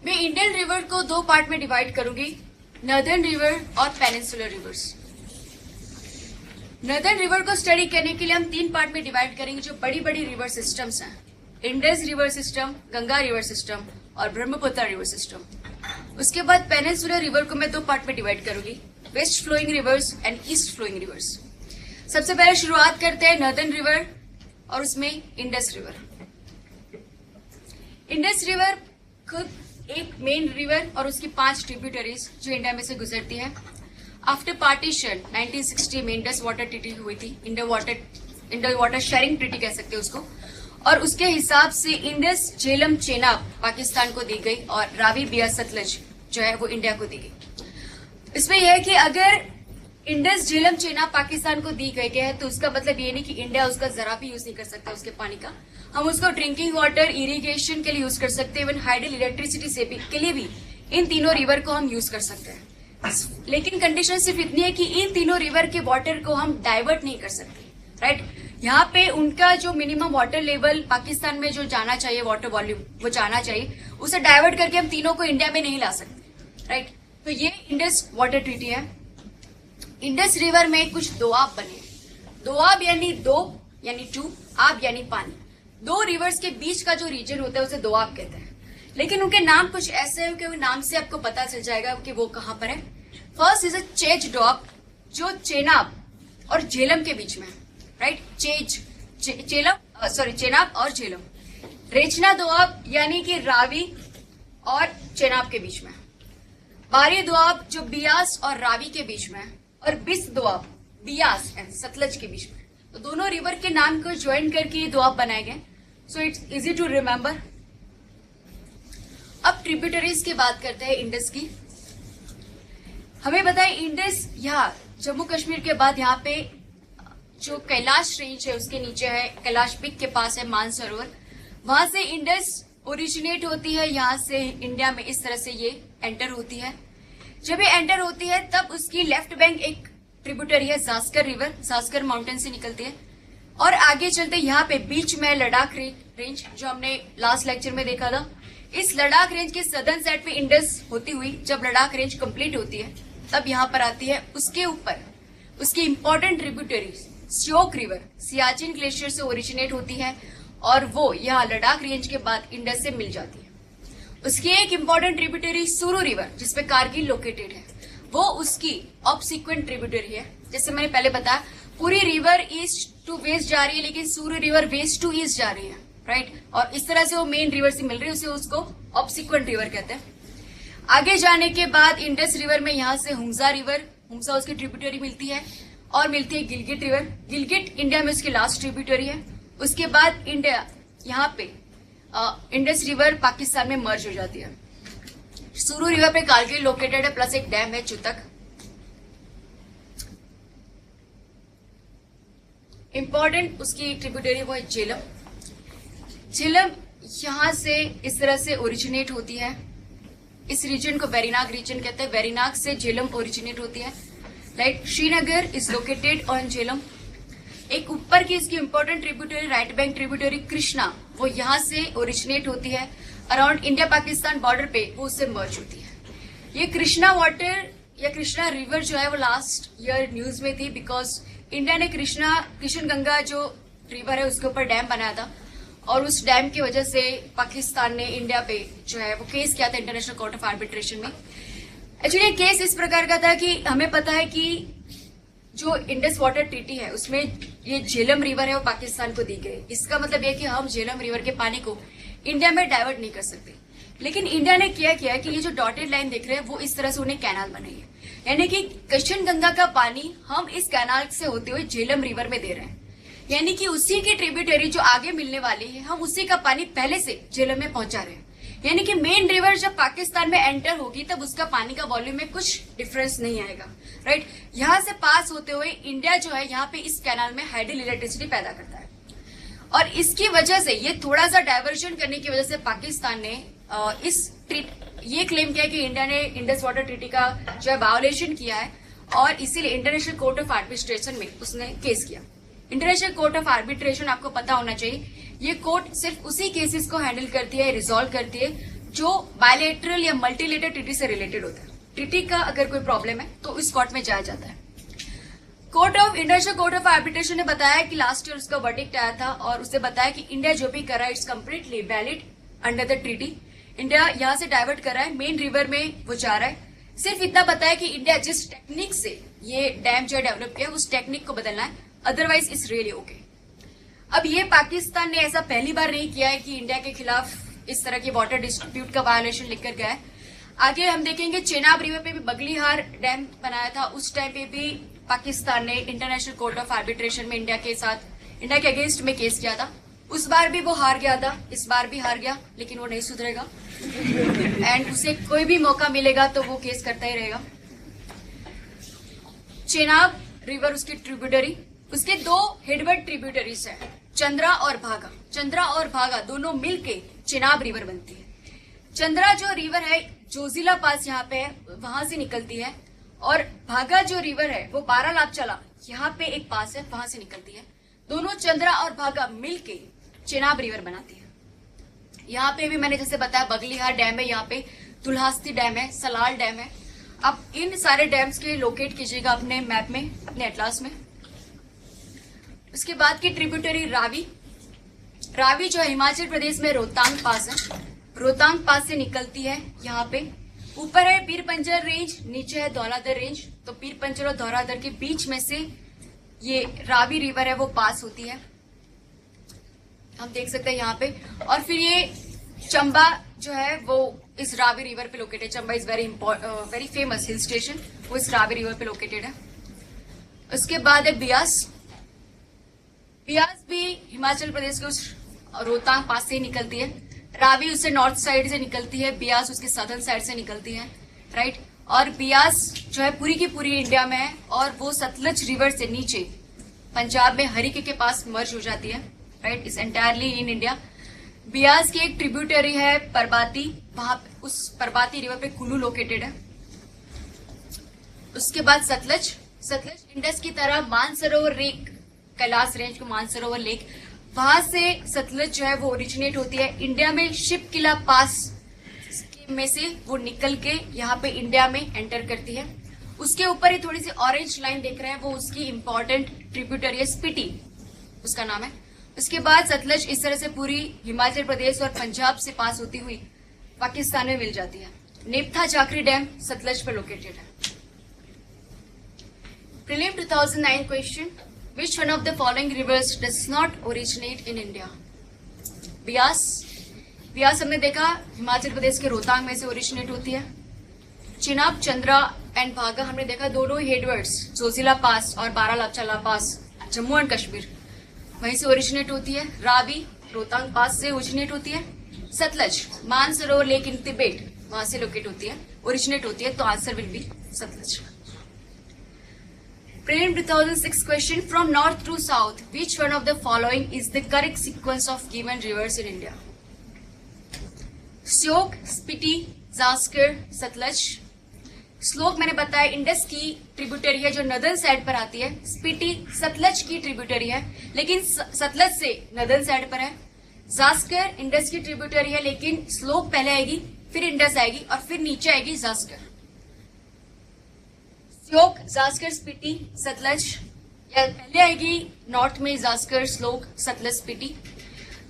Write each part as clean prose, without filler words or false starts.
मैं Indian river को दो पार्ट में डिवाइड करूंगी, नॉर्दर्न रिवर और पेनिनसुलर रिवर्स। नॉर्दर्न रिवर को स्टडी करने के लिए हम तीन पार्ट में डिवाइड करेंगे, जो बड़ी बड़ी रिवर सिस्टम्स हैं, Indus river system, Ganga river system और ब्रह्मपुत्र रिवर सिस्टम। उसके बाद पेनिनसुलर रिवर को मैं दो पार्ट में डिवाइड करूंगी, west flowing rivers and east flowing rivers. सबसे पहले शुरुआत करते हैं नॉर्दर्न रिवर और उसमें इंडस रिवर। इंडस रिवर खुद एक मेन रिवर और उसकी 5 ट्रिब्यूटरीज जो इंडिया में से गुजरती है। आफ्टर पार्टीशन 1960 में इंडस वाटर ट्रीटी हुई थी, इंडस वाटर शेयरिंग ट्रीटी कह सकते हैं उसको, और उसके हिसाब से इंडस झेलम चेनाब पाकिस्तान को दी गई और रावी बियास सतलज जो है वो इंडिया को दी गई। इसमें यह है कि अगर इंडस झेलम चेनाब पाकिस्तान को दी गई है तो उसका मतलब ये नहीं कि इंडिया उसका जरा भी यूज नहीं कर सकता उसके पानी का। हम उसको ड्रिंकिंग वाटर, इरिगेशन के लिए यूज कर सकते हैं, इवन हाइडल इलेक्ट्रिसिटी से भी के लिए भी इन तीनों रिवर को हम यूज कर सकते हैं। लेकिन कंडीशन सिर्फ इतनी है कि इन तीनों रिवर के वाटर को हम डाइवर्ट नहीं कर सकते, राइट। यहाँ पे उनका जो मिनिमम वाटर लेवल पाकिस्तान में जो जाना चाहिए, वाटर वॉल्यूम वो जाना चाहिए, उसे डाइवर्ट करके हम तीनों को इंडिया में नहीं ला सकते, राइट। तो ये इंडस वाटर ट्रीटी है। इंडस रिवर में कुछ दोआब बने, दोआब यानी दो यानी टू, आब यानी पानी। दो रिवर्स के बीच का जो रीजन होता है उसे दोआब कहते हैं, लेकिन उनके नाम कुछ ऐसे हैं कि उन नाम से आपको पता चल जाएगा कि वो कहां पर है। फर्स्ट इज अ चेज डॉब जो चेनाब और झेलम के बीच में है, राइट। चेनाब और झेलम। रेचना दोआब यानी कि रावी और चेनाब के बीच में है। बारी दोआब जो बियास और रावी के बीच में है, और बिस दोआब बियास एंड सतलज के बीच में। तो दोनों रिवर के नाम को ज्वाइन करके ये दोआब बनाए गए, so it's easy to remember. अब ट्रिब्यूटरीज की बात करते हैं इंडस की। हमें बताएं इंडस यहाँ जम्मू कश्मीर के बाद यहाँ पे जो कैलाश रेंज है उसके नीचे है, कैलाश पिक के पास है मानसरोवर, वहां से इंडस ओरिजिनेट होती है। यहाँ से इंडिया में इस तरह से ये एंटर होती है। जब ये एंटर होती है तब उसकी लेफ्ट बैंक एक ट्रिब्यूटरी है जास्कर रिवर, जास्कर माउंटेन से निकलती है। और आगे चलते यहाँ पे बीच में लद्दाख रेंज जो हमने लास्ट लेक्चर में देखा था। इस लद्दाख रेंज के सदर्न साइड पे इंडस होती हुई जब लद्दाख रेंज कंप्लीट होती है तब यहाँ पर आती है। उसके ऊपर उसकी important tributary Shyok river Siachen glacier से ओरिजिनेट होती है और वो यहाँ लद्दाख रेंज के बाद इंडस से मिल जाती है। उसकी एक इंपॉर्टेंट ट्रिब्यूटरी सुरू रिवर जिसपे कारगिल लोकेटेड है, वो उसकी ऑब्सिक्वेंट ट्रिब्यूटरी है। जैसे मैंने पहले बताया पूरी रिवर ईस्ट टू वेस्ट जा रही है, लेकिन सूर्य रिवर वेस्ट टू ईस्ट जा रही है, राइट। और इस तरह से वो मेन रिवर से मिल रही है, उसे उसको ऑब्सिक्वेंट रिवर कहते हैं। आगे जाने के बाद इंडस रिवर में यहाँ से हुमजा रिवर, हुमजा उसकी ट्रिब्यूटरी मिलती है, और मिलती है गिलगिट रिवर। गिलगिट इंडिया में उसकी लास्ट ट्रिब्यूटरी है। उसके बाद इंडिया यहाँ पे इंडस रिवर पाकिस्तान में मर्ज हो जाती है। सुरू रिवर पे कारगिल लोकेटेड है, प्लस एक डैम है चुतक। इंपॉर्टेंट उसकी ट्रिब्यूटरी वो है झेलम। झेलम यहां से इस तरह से ओरिजिनेट होती है। इस रीजन को वेरीनाग रीजन कहते हैं। वेरीनाग से झेलम ओरिजिनेट होती है, right. Srinagar is located on Jhelum. एक ऊपर की इसकी important tributary right bank tributary Krishna, वो यहां से ओरिजिनेट होती है। अराउंड इंडिया पाकिस्तान बॉर्डर पे वो उससे मर्ज होती है। ये कृष्णा वाटर या कृष्णा रिवर जो है वो लास्ट ईयर न्यूज में थी, बिकॉज इंडिया ने कृष्ण गंगा जो रिवर है उसके ऊपर डैम बनाया था, और उस डैम की वजह से पाकिस्तान ने इंडिया पे जो है वो केस किया था इंटरनेशनल कोर्ट ऑफ आर्बिट्रेशन में। एक्चुअली केस इस प्रकार का था कि हमें पता है कि जो इंडस वाटर ट्रीटी है उसमें ये झेलम रिवर है वो पाकिस्तान को दी गई। इसका मतलब यह कि हम झेलम रिवर के पानी को इंडिया में डाइवर्ट नहीं कर सकते। लेकिन इंडिया ने क्या किया कि ये जो डॉटेड लाइन देख रहे हैं वो इस तरह से उन्हें कैनाल बनाई है, यानी कि कृष्ण गंगा का पानी हम इस कैनाल से होते हुए झेलम रिवर में दे रहे हैं। यानी कि उसी की ट्रिब्यूटरी जो आगे मिलने वाली है हम उसी का पानी पहले से झेलम में पहुंचा रहे हैं। यानी कि मेन रिवर जब पाकिस्तान में एंटर होगी तब उसका पानी का वॉल्यूम में कुछ डिफरेंस नहीं आएगा, राइट। यहां से पास होते हुए इंडिया जो है यहाँ पे इस कैनाल में हाइडल इलेक्ट्रिसिटी पैदा करता है, और इसकी वजह से ये थोड़ा सा डाइवर्जन करने की वजह से पाकिस्तान ने ये क्लेम किया कि इंडिया ने इंडस वाटर ट्रीटी का जो है वायोलेशन किया है, और इसीलिए इंटरनेशनल कोर्ट ऑफ आर्बिट्रेशन में उसने केस किया। इंटरनेशनल कोर्ट ऑफ आर्बिट्रेशन आपको पता होना चाहिए, ये कोर्ट सिर्फ उसी केसेस को हैंडल करती है, रिजॉल्व करती है जो बायलेटरल या मल्टीलेटरल ट्रीटी से रिलेटेड होता है। ट्रीटी का अगर कोई प्रॉब्लम है तो इस कोर्ट में जाया जाता है। इंटरनेशनल कोर्ट ऑफ आर्बिट्रेशन ने बताया कि लास्ट ईयर उसका वर्डिक्ट आया था और उसने बताया कि इंडिया जो भी कर रहा है it's completely valid under the treaty. India यहां से डाइवर्ट कर रहा है, मेन रिवर में वो जा रहा है। सिर्फ इतना बताया कि इंडिया जिस टेक्निक से ये डैम जो डेवलप किया उस टेक्निक को बदलना है, अदरवाइज इट्स रियली ओके। अब ये पाकिस्तान ने ऐसा पहली बार नहीं किया है कि इंडिया के खिलाफ इस तरह की वाटर डिस्प्यूट का वायोलेशन लिखकर गया है। आगे हम देखेंगे चेनाब रिवर पे भी बगलीहार डैम बनाया था, उस टाइम पे भी पाकिस्तान ने इंटरनेशनल कोर्ट ऑफ आर्बिट्रेशन में इंडिया के अगेंस्ट में केस किया था। उस बार भी वो हार गया था, इस बार भी हार गया, लेकिन वो नहीं सुधरेगा एंड उसे कोई भी मौका मिलेगा तो वो केस करता ही रहेगा। चेनाब रिवर उसकी ट्रिब्यूटरी, उसके दो हेडवर्ड ट्रिब्यूटरीज है, चंद्रा और भागा। चंद्रा और भागा दोनों मिलके चेनाब रिवर बनती है। चंद्रा जो रिवर है जोजिला पास यहाँ पे है, वहां से निकलती है, और भागा जो रिवर है वो बारालापचला यहाँ पे एक पास है, वहां से निकलती है। दोनों चंद्रा और भागा मिलके चेनाब रिवर बनाती है। यहाँ पे भी मैंने जैसे बताया बगलीहार डैम है, यहाँ पे दुल्हास्ती डैम है, सलाल डैम है। आप इन सारे डैम्स के लोकेट कीजिएगा अपने मैप में, अपने एटलास में। उसके बाद की ट्रिब्यूटरी रावी। रावी जो है हिमाचल प्रदेश में रोहतांग पास है, रोहतांग पास से निकलती है। यहाँ पे ऊपर है पीर पंजर रेंज, नीचे है धौलाधर रेंज। तो पीर पंजर और धौलाधर के बीच में से ये रावी रिवर है वो पास होती है, हम देख सकते हैं यहाँ पे। और फिर ये चंबा जो है वो इस रावी रिवर पे located. Chamba is very famous hill station, वो इस रावी रिवर पे लोकेटेड है। उसके बाद है बियास। बियास भी हिमाचल प्रदेश के उस रोहतांग पास से ही निकलती है। रावी उससे नॉर्थ साइड से निकलती है, बियास उसके सदर्न साइड से निकलती है, राइट। और बियास जो है पूरी की पूरी इंडिया में है और वो सतलज रिवर से नीचे पंजाब में हरिके के पास मर्ज हो जाती है, राइट। इस एंटायरली इन इंडिया। बियास की एक ट्रिब्यूटरी है परबाती, वहां उस परबाती रिवर पे कुल्लू लोकेटेड है। उसके बाद सतलज इंडस की तरह मानसरोवर लेक, कैलाश रेंज को मानसरोवर लेक, वहां से सतलज जो है वो ओरिजिनेट होती है। इंडिया में शिप किला पास में से वो निकल के यहाँ पे इंडिया में एंटर करती है। उसके ऊपर ही थोड़ी सी ऑरेंज लाइन देख रहे हैं, वो उसकी इंपॉर्टेंट ट्रिब्यूटरी है, स्पीटी उसका नाम है। उसके बाद सतलज इस तरह से पूरी हिमाचल प्रदेश और पंजाब से पास होती हुई पाकिस्तान में मिल जाती है। नेपथा जाखरी डैम सतलज पर लोकेटेड है। Prelim 2009 question, which one of the following rivers does not originate in India? Beas हमने देखा हिमाचल प्रदेश के रोहतांग में से ओरिजिनेट होती है। चिनाब, चंद्रा एंड भागा हमने देखा दोनों हेडवर्ड्स जोजिला पास और बारालापचला पास जम्मू एंड कश्मीर वहीं से ओरिजिनेट होती है। रावी रोहतांग पास से ओरिजिनेट होती है। सतलज मानसरोवर लेक इन तिब्बत वहां से लोकेट होती है, ओरिजिनेट होती है, तो answer will B Sutlej. Prelim 2006 question, from north to south, which one of the following is the correct sequence of given rivers in India? Shyok, Spiti, Zanskar, Sutlej. श्लोक मैंने बताया इंडस की ट्रिब्यूटरी है जो नदर्न साइड पर आती है। स्पीटी सतलज की ट्रिब्यूटरी है लेकिन सतलज से नदर्न साइड पर है। जास्कर इंडस की ट्रिब्यूटरी है लेकिन श्लोक पहले आएगी, फिर इंडस आएगी और फिर नीचे आएगी जास्कर। श्योक, जास्कर, स्पीटी, सतलज, या पहले आएगी नॉर्थ में जास्कर, श्लोक, सतलज, स्पीटी,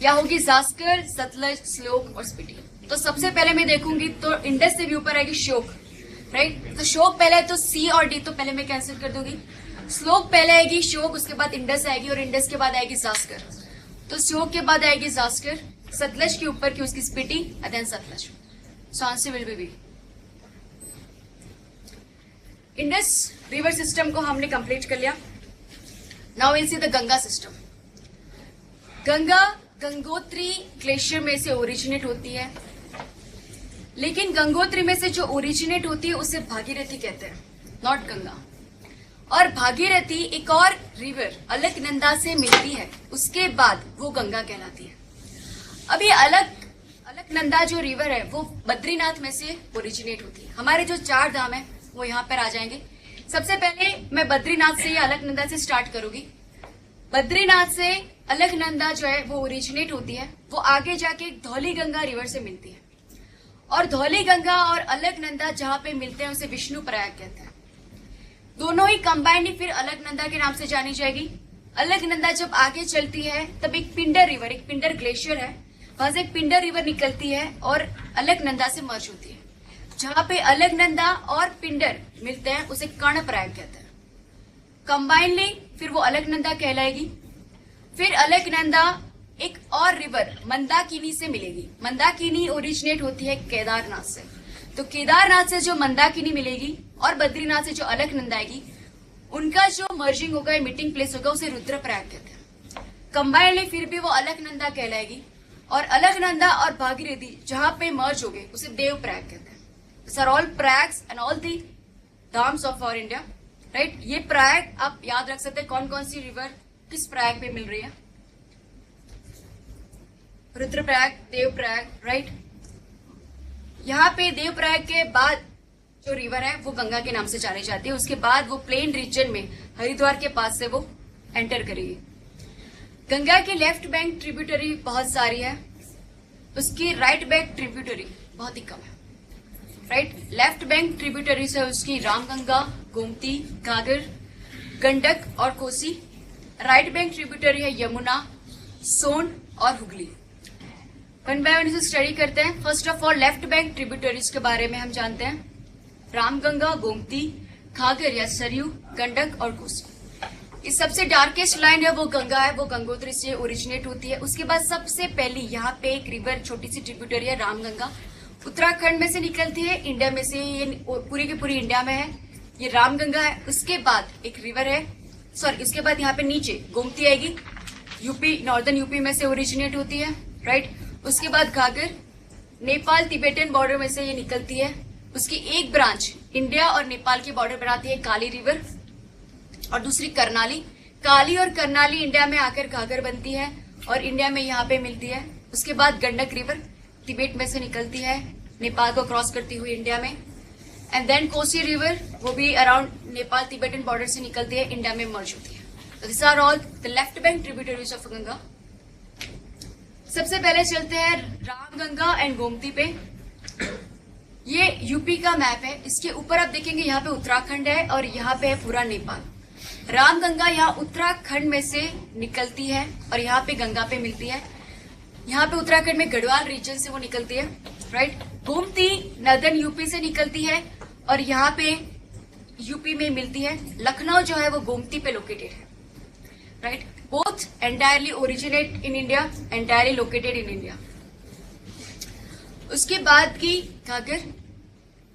या होगी जास्कर, सतलज, श्लोक और स्पीटी। तो सबसे पहले मैं देखूंगी तो इंडस से भी ऊपर आएगी श्योक, राइट। तो श्योक पहले है तो सी और डी तो पहले मैं कैंसिल कर दूंगी। श्लोक पहले आएगी, श्योक उसके बाद इंडस आएगी और इंडस के बाद आएगी जास्कर। तो श्योक के बाद आएगी जास्कर, सतलज के ऊपर की उसकी Spiti and then Sutlej. So answer will be b. Indus river system को हमने कंप्लीट कर लिया। Now will see the Ganga system. Ganga Gangotri glacier में से ओरिजिनेट होती है, लेकिन गंगोत्री में से जो ओरिजिनेट होती है उसे भागीरथी कहते हैं, नॉट गंगा। और भागीरथी एक और रिवर अलकनंदा से मिलती है, उसके बाद वो गंगा कहलाती है। अब ये अलकनंदा जो रिवर है वो बद्रीनाथ में से ओरिजिनेट होती है। हमारे जो 4 धाम है वो यहाँ पर आ जाएंगे। सबसे पहले मैं बद्रीनाथ से या अलकनंदा से स्टार्ट करूंगी। बद्रीनाथ से अलकनंदा जो है वो ओरिजिनेट होती है, वो आगे जाके धौली गंगा रिवर से मिलती है। और धौली गंगा और अलकनंदा जहां पे मिलते हैं उसे विष्णु प्रयाग कहते हैं। दोनों ही कंबाइंड फिर अलकनंदा के नाम से जानी जाएगी। अलकनंदा जब आगे चलती है तब एक पिंडर रिवर, एक पिंडर ग्लेशियर है, वहां से एक पिंडर रिवर निकलती है और अलकनंदा से मर्ज होती है। जहां पे अलकनंदा और पिंडर मिलते हैं उसे कर्ण प्रयाग कहते हैं। कंबाइनली फिर वो अलकनंदा कहलाएगी। फिर अलकनंदा एक और रिवर मंदाकिनी से मिलेगी। मंदाकिनी ओरिजिनेट होती है केदारनाथ से, तो केदारनाथ से जो मंदाकिनी मिलेगी और बद्रीनाथ से जो अलकनंदा आएगी, उनका जो मर्जिंग होगा, मीटिंग प्लेस होगा, उसे रुद्रप्रयाग कहते हैं। कंबाइनली फिर भी वो अलकनंदा कहलाएगी। और अलकनंदा और भागीरथी जहां पे मर्ज हो गए उसे देवप्रयाग कहते हैं। These are all prayags and all the dhams of our India, right. ये प्रयाग आप याद रख सकते हैं, कौन कौन सी रिवर किस प्रयाग पे मिल रही है। रुद्रप्रयाग, देवप्रयाग, राइट। यहाँ पे देवप्रयाग के बाद जो रिवर है वो गंगा के नाम से जानी जाती है। उसके बाद वो प्लेन रीजन में हरिद्वार के पास से वो एंटर करेगी। गंगा की लेफ्ट बैंक ट्रिब्यूटरी बहुत सारी है, उसकी राइट बैंक ट्रिब्यूटरी बहुत ही कम है, राइट। लेफ्ट बैंक ट्रिब्यूटरी से उसकी रामगंगा, गोमती, घाघर, गंडक और कोसी। राइट बैंक ट्रिब्यूटरी है यमुना, सोन और हुगली। वन बाय वन इसे स्टडी करते हैं। First of all left bank tributaries के बारे में हम जानते हैं। रामगंगा, गोमती, घाघर या सरयू, गंडक और कोसी। इस सबसे डार्केस्ट लाइन है वो गंगा है, वो गंगोत्री से ओरिजिनेट होती है। उसके बाद सबसे पहली यहाँ पे एक रिवर छोटी सी ट्रिब्यूटरी है रामगंगा, उत्तराखंड में से निकलती है, इंडिया में से, ये पूरी की पूरी इंडिया में है, ये रामगंगा है। उसके बाद एक रिवर है, सॉरी, उसके बाद यहाँ पे नीचे गोमती आएगी, यूपी, नॉर्दर्न यूपी में से ओरिजिनेट होती है, राइट। उसके बाद घाघर नेपाल तिब्बतन बॉर्डर में से ये निकलती है। उसकी एक ब्रांच इंडिया और नेपाल के बॉर्डर पर आती है, काली रिवर, और दूसरी करनाली। काली और करनाली इंडिया में आकर घाघर बनती है और इंडिया में यहाँ पे मिलती है। उसके बाद गंडक रिवर तिब्बत में से निकलती है, नेपाल को क्रॉस करती हुई इंडिया में। एंड देन कोसी रिवर, वो भी अराउंड नेपाल तिब्बतन बॉर्डर से निकलती है, इंडिया में मर्ज होती है। This are all the left bank tributaries of Ganga. सबसे पहले चलते हैं रामगंगा एंड गोमती पे। ये यूपी का मैप है, इसके ऊपर आप देखेंगे यहाँ पे उत्तराखंड है और यहाँ पे है पूरा नेपाल। रामगंगा यहाँ उत्तराखंड में से निकलती है और यहाँ पे गंगा पे मिलती है। यहाँ पे उत्तराखंड में गढ़वाल रीजन से वो निकलती है, राइट। गोमती नॉर्दर्न यूपी से निकलती है और यहाँ पे यूपी में मिलती है। लखनऊ जो है वो गोमती पे लोकेटेड है, right. Both entirely originate in India, entirely located in India. उसके बाद की घाघर।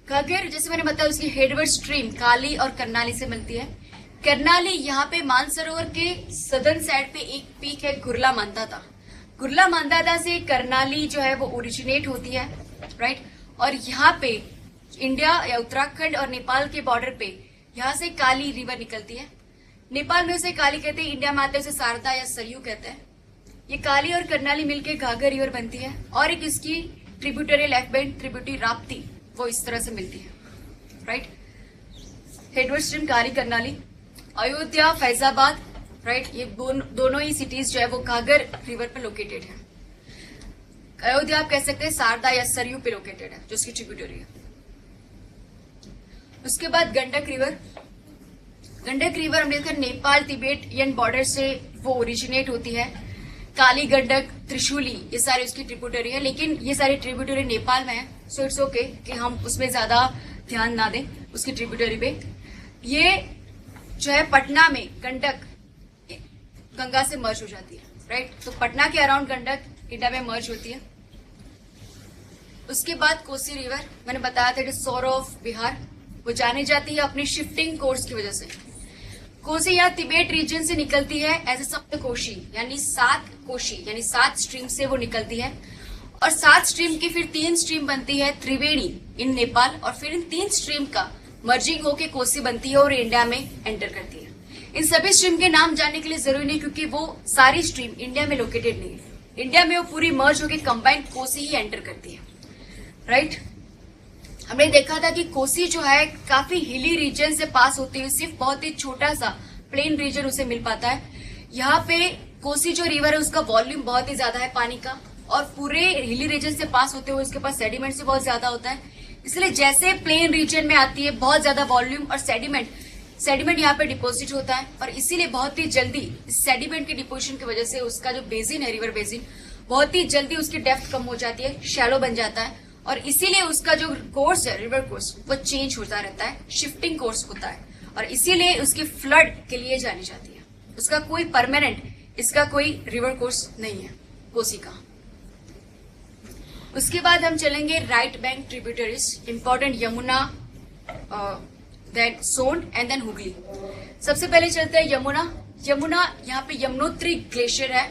घाघर जैसे मैंने बताया उसकी हेडवर्ड स्ट्रीम काली और करनाली से मिलती है। करनाली यहाँ पे मानसरोवर के सदर्न साइड पे एक पीक है गुरला मांदाता। गुरला मांदाता से करनाली जो है वो ओरिजिनेट होती है, राइट। और यहाँ पे इंडिया या उत्तराखंड और नेपाल के बॉर्डर पे यहाँ से काली रिवर निकलती है। नेपाल में उसे काली कहते हैं, इंडिया में आते हैं उसे शारदा या सरयू कहते हैं। ये काली और करनाली मिलके घाघर रिवर बनती है। और एक इसकी tributary left bank tributary Rapti, वो इस तरह से मिलती है, राइट। हेडवर्ड स्ट्रीम काली करनाली। अयोध्या, फैजाबाद, राइट, ये दोनों ही सिटीज जो है वो घाघर रिवर पे लोकेटेड है। अयोध्या आप कह सकते हैं शारदा या सरयू पे लोकेटेड है, जो उसकी ट्रिब्यूटरी है। उसके बाद गंडक रिवर। गंडक रिवर हमने देखा नेपाल तिब्बत बॉर्डर से वो ओरिजिनेट होती है। काली, गंडक, त्रिशूली, ये सारी उसकी ट्रिब्यूटरी है, लेकिन ये सारी ट्रिब्यूटरी नेपाल में है, सो इट्स ओके कि हम उसमें ज्यादा ध्यान ना दें उसकी ट्रिब्यूटरी पे। ये जो है पटना में गंडक गंगा से मर्ज हो जाती है, राइट। तो पटना के अराउंड गंडक इंडिया में मर्ज होती है। उसके बाद कोसी रिवर, मैंने बताया था इट इज सोर ऑफ बिहार। वो जानी जाती है अपनी शिफ्टिंग कोर्स की वजह से। कोसी यहाँ तिब्बत रीजन से निकलती है एज ए सप्तकोशी, यानी 7 कोशी, यानी 7 स्ट्रीम से वो निकलती है। और 7 स्ट्रीम की फिर 3 स्ट्रीम बनती है त्रिवेणी इन नेपाल, और फिर इन 3 स्ट्रीम का मर्जिंग होके कोसी बनती है और इंडिया में एंटर करती है। इन सभी स्ट्रीम के नाम जानने के लिए जरूरी नहीं, क्योंकि वो सारी स्ट्रीम इंडिया में लोकेटेड नहीं है। इंडिया में वो पूरी मर्ज होकर कंबाइंड कोसी ही एंटर करती है, राइट। हमने देखा था कि कोसी जो है काफी हिली रीजन से पास होती है, सिर्फ बहुत ही छोटा सा प्लेन रीजन उसे मिल पाता है। यहाँ पे कोसी जो रिवर है उसका वॉल्यूम बहुत ही ज्यादा है पानी का, और पूरे हिली रीजन से पास होते हुए उसके पास सेडिमेंट से बहुत ज्यादा होता है। इसलिए जैसे प्लेन रीजन में आती है बहुत ज्यादा वॉल्यूम और सेडिमेंट यहाँ पे डिपोजिट होता है, और इसीलिए बहुत ही जल्दी इस सेडिमेंट के डिपोजिशन की वजह से उसका जो बेसिन है, रिवर बेसिन, बहुत ही जल्दी उसकी डेप्थ कम हो जाती है, शैलो बन जाता है, और इसीलिए उसका जो कोर्स है, रिवर कोर्स, वो चेंज होता रहता है, शिफ्टिंग कोर्स होता है, और इसीलिए उसकी फ्लड के लिए जानी जाती है। उसका कोई परमानेंट, इसका कोई रिवर कोर्स नहीं है कोसी का। उसके बाद हम चलेंगे right bank tributaries, important Yamuna, then Son and then Hooghly. सबसे पहले चलते हैं यमुना। यमुना, यहाँ पे यमुनोत्री ग्लेशियर है,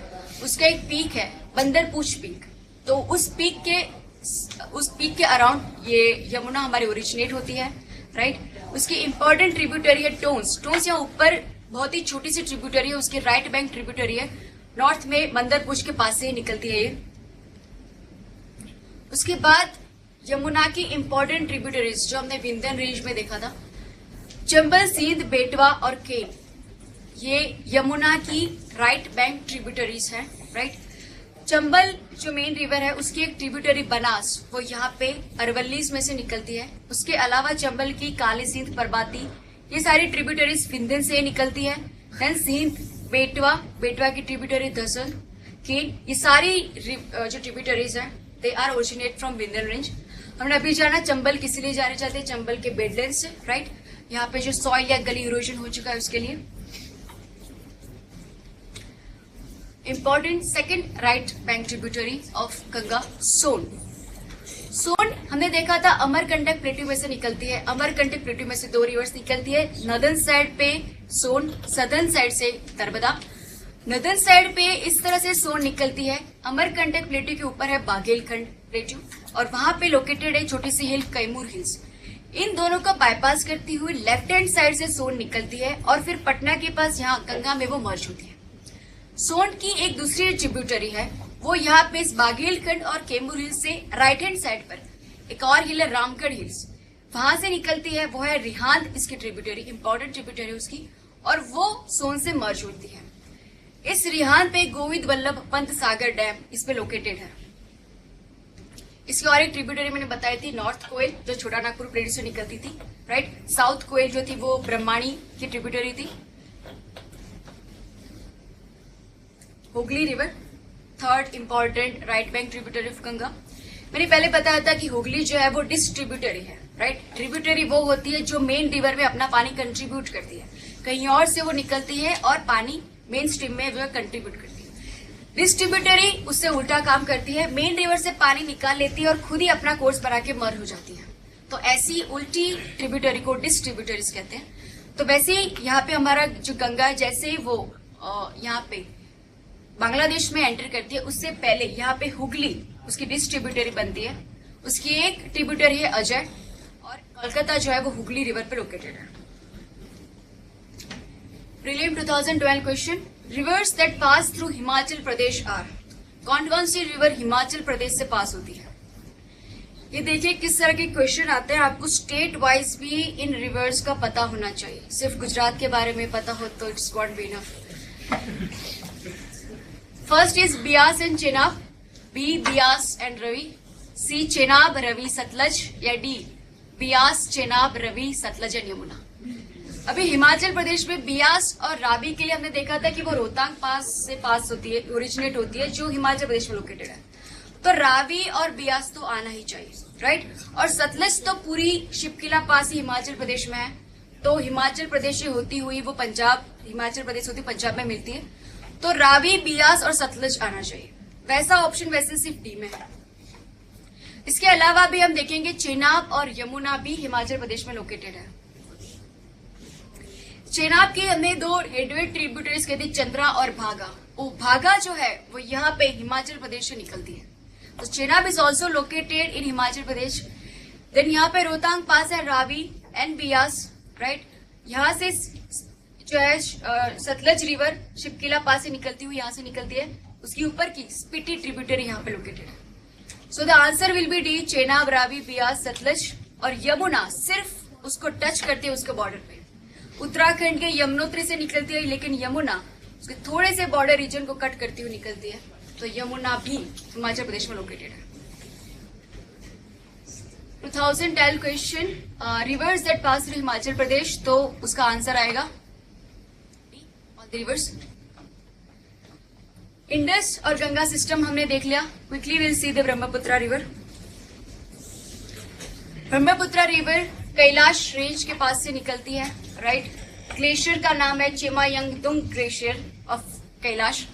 उसका एक पीक है बंदरपूछ पीक। तो उस पीक के अराउंड ये यमुना हमारी ओरिजिनेट होती है, राइट। उसकी इंपॉर्टेंट ट्रिब्यूटरी है टोंस। टोंस यहाँ ऊपर बहुत ही छोटी सी ट्रिब्यूटरी है, उसकी राइट बैंक ट्रिब्यूटरी है, नॉर्थ में बंदरपूछ के पास से ही निकलती है ये। उसके बाद यमुना की इंपॉर्टेंट ट्रिब्यूटरीज जो हमने विंध्यन रेंज में देखा था, चंबल, सींध, बेटवा और केन, ये यमुना की राइट बैंक ट्रिब्यूटरीज हैं, राइट। चंबल जो मेन रिवर है उसकी एक ट्रिब्यूटरी बनास, वो यहाँ पे अरवल्लीज में से निकलती है। उसके अलावा चंबल की काली सिंध, परबाती, ये सारी ट्रिब्यूटरीज विंध्यन से निकलती है। देन सिंध, बेटवा की ट्रिब्यूटरी धसल, केन, ये सारी जो ट्रिब्यूटरीज हैं they are originate from Vindhyan range. हमने अभी जाना चंबल किस लिए जाने चाहते हैं, चंबल के बेडलैंड से, राइट। यहाँ पे जो सॉइल या गली इरोजन हो चुका है उसके लिए। Important second right bank tributary of Ganga, Son. Son हमने देखा था अमरकंटक प्लेट्यू में से निकलती है। अमरकंटक प्लेट्यू में से 2 रिवर्स निकलती है, नॉर्दर्न साइड पे सोन, सदर्न साइड से नर्मदा। नॉर्दर्न साइड पे इस तरह से सोन निकलती है, अमरकंटक प्लेट्यू के ऊपर है बाघेलखंड प्लेट्यू, और वहां पे लोकेटेड है छोटी सी हिल कैमूर हिल्स। इन दोनों का बाईपास करती हुई लेफ्ट हैंड साइड से सोन निकलती है, और फिर पटना के पास यहाँ गंगा में वो मर्ज होती है। सोन की एक दूसरी ट्रिब्यूटरी है, वो यहाँ पे इस बाघेलखंड और कैमूर हिल्स से राइट हैंड साइड पर एक और हिल है रामगढ़ हिल्स, वहां से निकलती है, वो है रिहांद, इसकी ट्रिब्यूटरी, इंपॉर्टेंट ट्रिब्यूटरी उसकी, और वो सोन से मर्ज होती है। इस रिहांद पे गोविंद वल्लभ पंत सागर डैम इस पे लोकेटेड है। इसकी और एक ट्रिब्यूटरी मैंने बताई थी नॉर्थ कोयल, जो छोटा नागपुर प्लेटू से निकलती थी, राइट। साउथ कोयल जो थी वो ब्रह्माणी की ट्रिब्यूटरी थी। Hooghly river, third important right bank tributary of Ganga. मैंने पहले बताया था कि हुगली जो है वो डिस्ट्रीब्यूटरी है, राइट। ट्रिब्यूटरी वो होती है जो मेन रिवर में अपना पानी कंट्रीब्यूट करती है, कहीं और से वो निकलती है और पानी मेन स्ट्रीम में जो है कंट्रीब्यूट करती है। डिस्ट्रीब्यूटरी उससे उल्टा काम करती है, मेन रिवर से पानी निकाल लेती है और खुद ही अपना कोर्स बना के मर्ज हो जाती है। तो ऐसी उल्टी ट्रिब्यूटरी को डिस्ट्रीब्यूटरीज कहते हैं। तो वैसे ही यहाँ पे हमारा जो गंगा है, जैसे ही वो यहाँ पे बांग्लादेश में एंटर करती है, उससे पहले यहाँ पे हुगली उसकी डिस्ट्रीब्यूटरी बनती है। उसकी एक ट्रिब्यूटरी है अजय, और कोलकाता जो है वो हुगली रिवर पे लोकेटेड है। Prelim 2012 question, rivers that pass through Himachal Pradesh are, कौन सी रिवर हिमाचल प्रदेश से पास होती है। ये देखिए किस तरह के क्वेश्चन आते हैं, आपको स्टेट वाइज भी इन रिवर्स का पता होना चाहिए। सिर्फ गुजरात के बारे में पता हो तो it's not be enough. First is Beas and Chenab, B Beas and Ravi, C Chenab Ravi Sutlej, या डी बियास चेनाब रवि सतलज एंड यमुना। अभी हिमाचल प्रदेश में बियास और रावी के लिए हमने देखा था कि वो रोहतांग पास से पास होती है, ओरिजिनेट होती है, जो हिमाचल प्रदेश में लोकेटेड है। तो रावी और बियास तो आना ही चाहिए, राइट। और सतलज तो पूरी शिपकिला पास ही हिमाचल प्रदेश में है, तो हिमाचल प्रदेश से होती हुई वो पंजाब, हिमाचल प्रदेश होती पंजाब में मिलती है। तो रावी, बियास और सतलज आना चाहिए। वैसा ऑप्शन वैसे सिर्फ डी में है। इसके अलावा भी हम देखेंगे चेनाब और यमुना भी हिमाचल प्रदेश में लोकेटेड है। चेनाब की हमने 2 हेडवेड ट्रिब्यूटरीज कह दी, चंद्रा और भागा। वो भागा जो है वो यहाँ पे हिमाचल प्रदेश से निकलती है। तो Chenab is also located in Himachal Pradesh. Then यहाँ पे रोहतांग पास है रावी एंड बियास, राइट। यहाँ से जो है सतलज रिवर शिपकिला पास से निकलती हुई यहाँ से निकलती है, उसकी ऊपर की स्पीति ट्रिब्यूटरी यहाँ पे लोकेटेड है। So the answer will B D, Chenab, Ravi, Beas, Sutlej. और यमुना सिर्फ उसको टच करती है उसके बॉर्डर पे। उत्तराखंड के यमुनोत्री से निकलती है, लेकिन यमुना उसके थोड़े से बॉर्डर रीजन को कट करती हुई निकलती है। तो यमुना भी हिमाचल प्रदेश में लोकेटेड है। 2010 question, rivers that pass through Himachal Pradesh, तो उसका आंसर आएगा ऑल द रिवर्स। इंडस और गंगा सिस्टम हमने देख लिया। Quickly will see the Brahmaputra river. Brahmaputra river Kailash range के पास से निकलती है, राइट। ग्लेशियर का नाम है चेमायंगदुंग ग्लेशियर ऑफ कैलाश।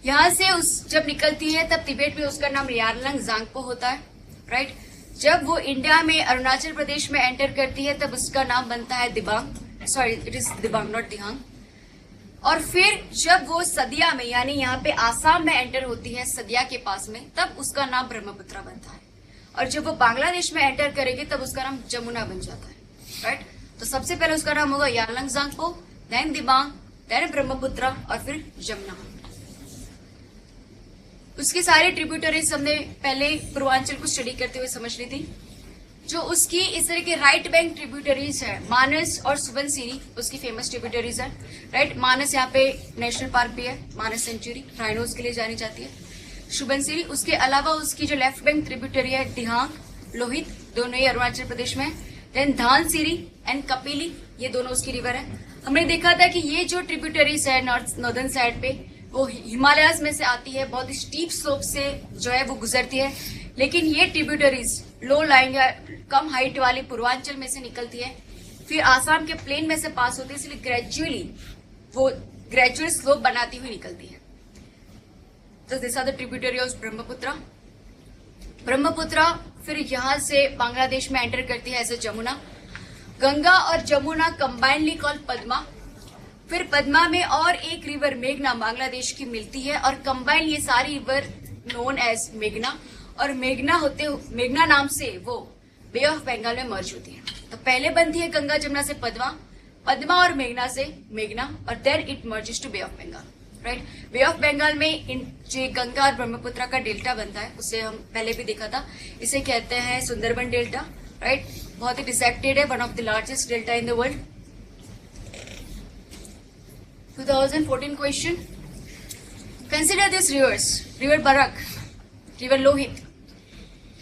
यहां से जब निकलती है तब तिब्बत में उसका नाम यारलंग जांगपो होता है, राइट। जब वो इंडिया में अरुणाचल प्रदेश में एंटर करती है तब उसका नाम बनता है Dibang, sorry it is Dibang not Dihang. और फिर जब वो सदिया में यानी यहाँ पे आसाम में एंटर होती है सदिया के पास में, तब उसका नाम ब्रह्मपुत्रा बनता है। और जब वो बांग्लादेश में एंटर करेगी तब उसका नाम जमुना बन जाता है, राइट। तो सबसे पहले उसका नाम होगा Yarlung Tsangpo, then Dibang, then Brahmaputra और फिर जमुना। उसकी सारी ट्रिब्यूटरीज हमने पहले पूर्वांचल को स्टडी करते हुए समझ ली थी। जो उसकी इस तरह के राइट बैंक ट्रिब्यूटरीज है, मानस और सुबनसिरी उसकी फेमस ट्रिब्यूटरीज है, राइट। मानस यहाँ पे नेशनल पार्क भी है, मानस सेंचुरी राइनोज के लिए जानी जाती है। सुबनसिरी, उसके अलावा उसकी जो लेफ्ट बैंक ट्रिब्यूटरी है दिहांग, लोहित, दोनों ही अरुणाचल प्रदेश में। देन धानसिरी एंड कपिली, ये दोनों उसकी रिवर है। हमने देखा था कि ये जो ट्रिब्यूटरीज है नॉर्दर्न साइड पे वो हिमालयाज में से आती है, बहुत स्टीप स्लोप से जो है वो गुजरती है। लेकिन ये ट्रिब्यूटरीज लो लाइन या कम हाइट वाली पूर्वांचल में से निकलती है, फिर आसाम के प्लेन में से पास होती है, इसलिए ग्रेजुअल स्लोप बनाती हुई निकलती है। तो this are the tributary of Brahmaputra. Brahmaputra फिर यहां से बांग्लादेश में एंटर करती है एज ए जमुना। गंगा और जमुना कंबाइनली कॉल पद्मा। फिर पद्मा में और एक रिवर मेघना बांग्लादेश की मिलती है और कंबाइन ये सारी रिवर नोन एज मेघना। और मेघना नाम से वो बे ऑफ बंगाल में मर्ज होती है। तो पहले बनती है गंगा जमुना से पद्मा, पद्मा और मेघना से मेघना, और then it merges to bay of Bengal, right. Bay of Bengal में जो गंगा और ब्रह्मपुत्रा का डेल्टा बनता है, उसे हम पहले भी देखा था, इसे कहते हैं सुंदरबन डेल्टा, राइट। बहुत ही डिसेक्टेड है, one of the largest delta in the world. 2014 question, consider this rivers, river Barak, river Lohit,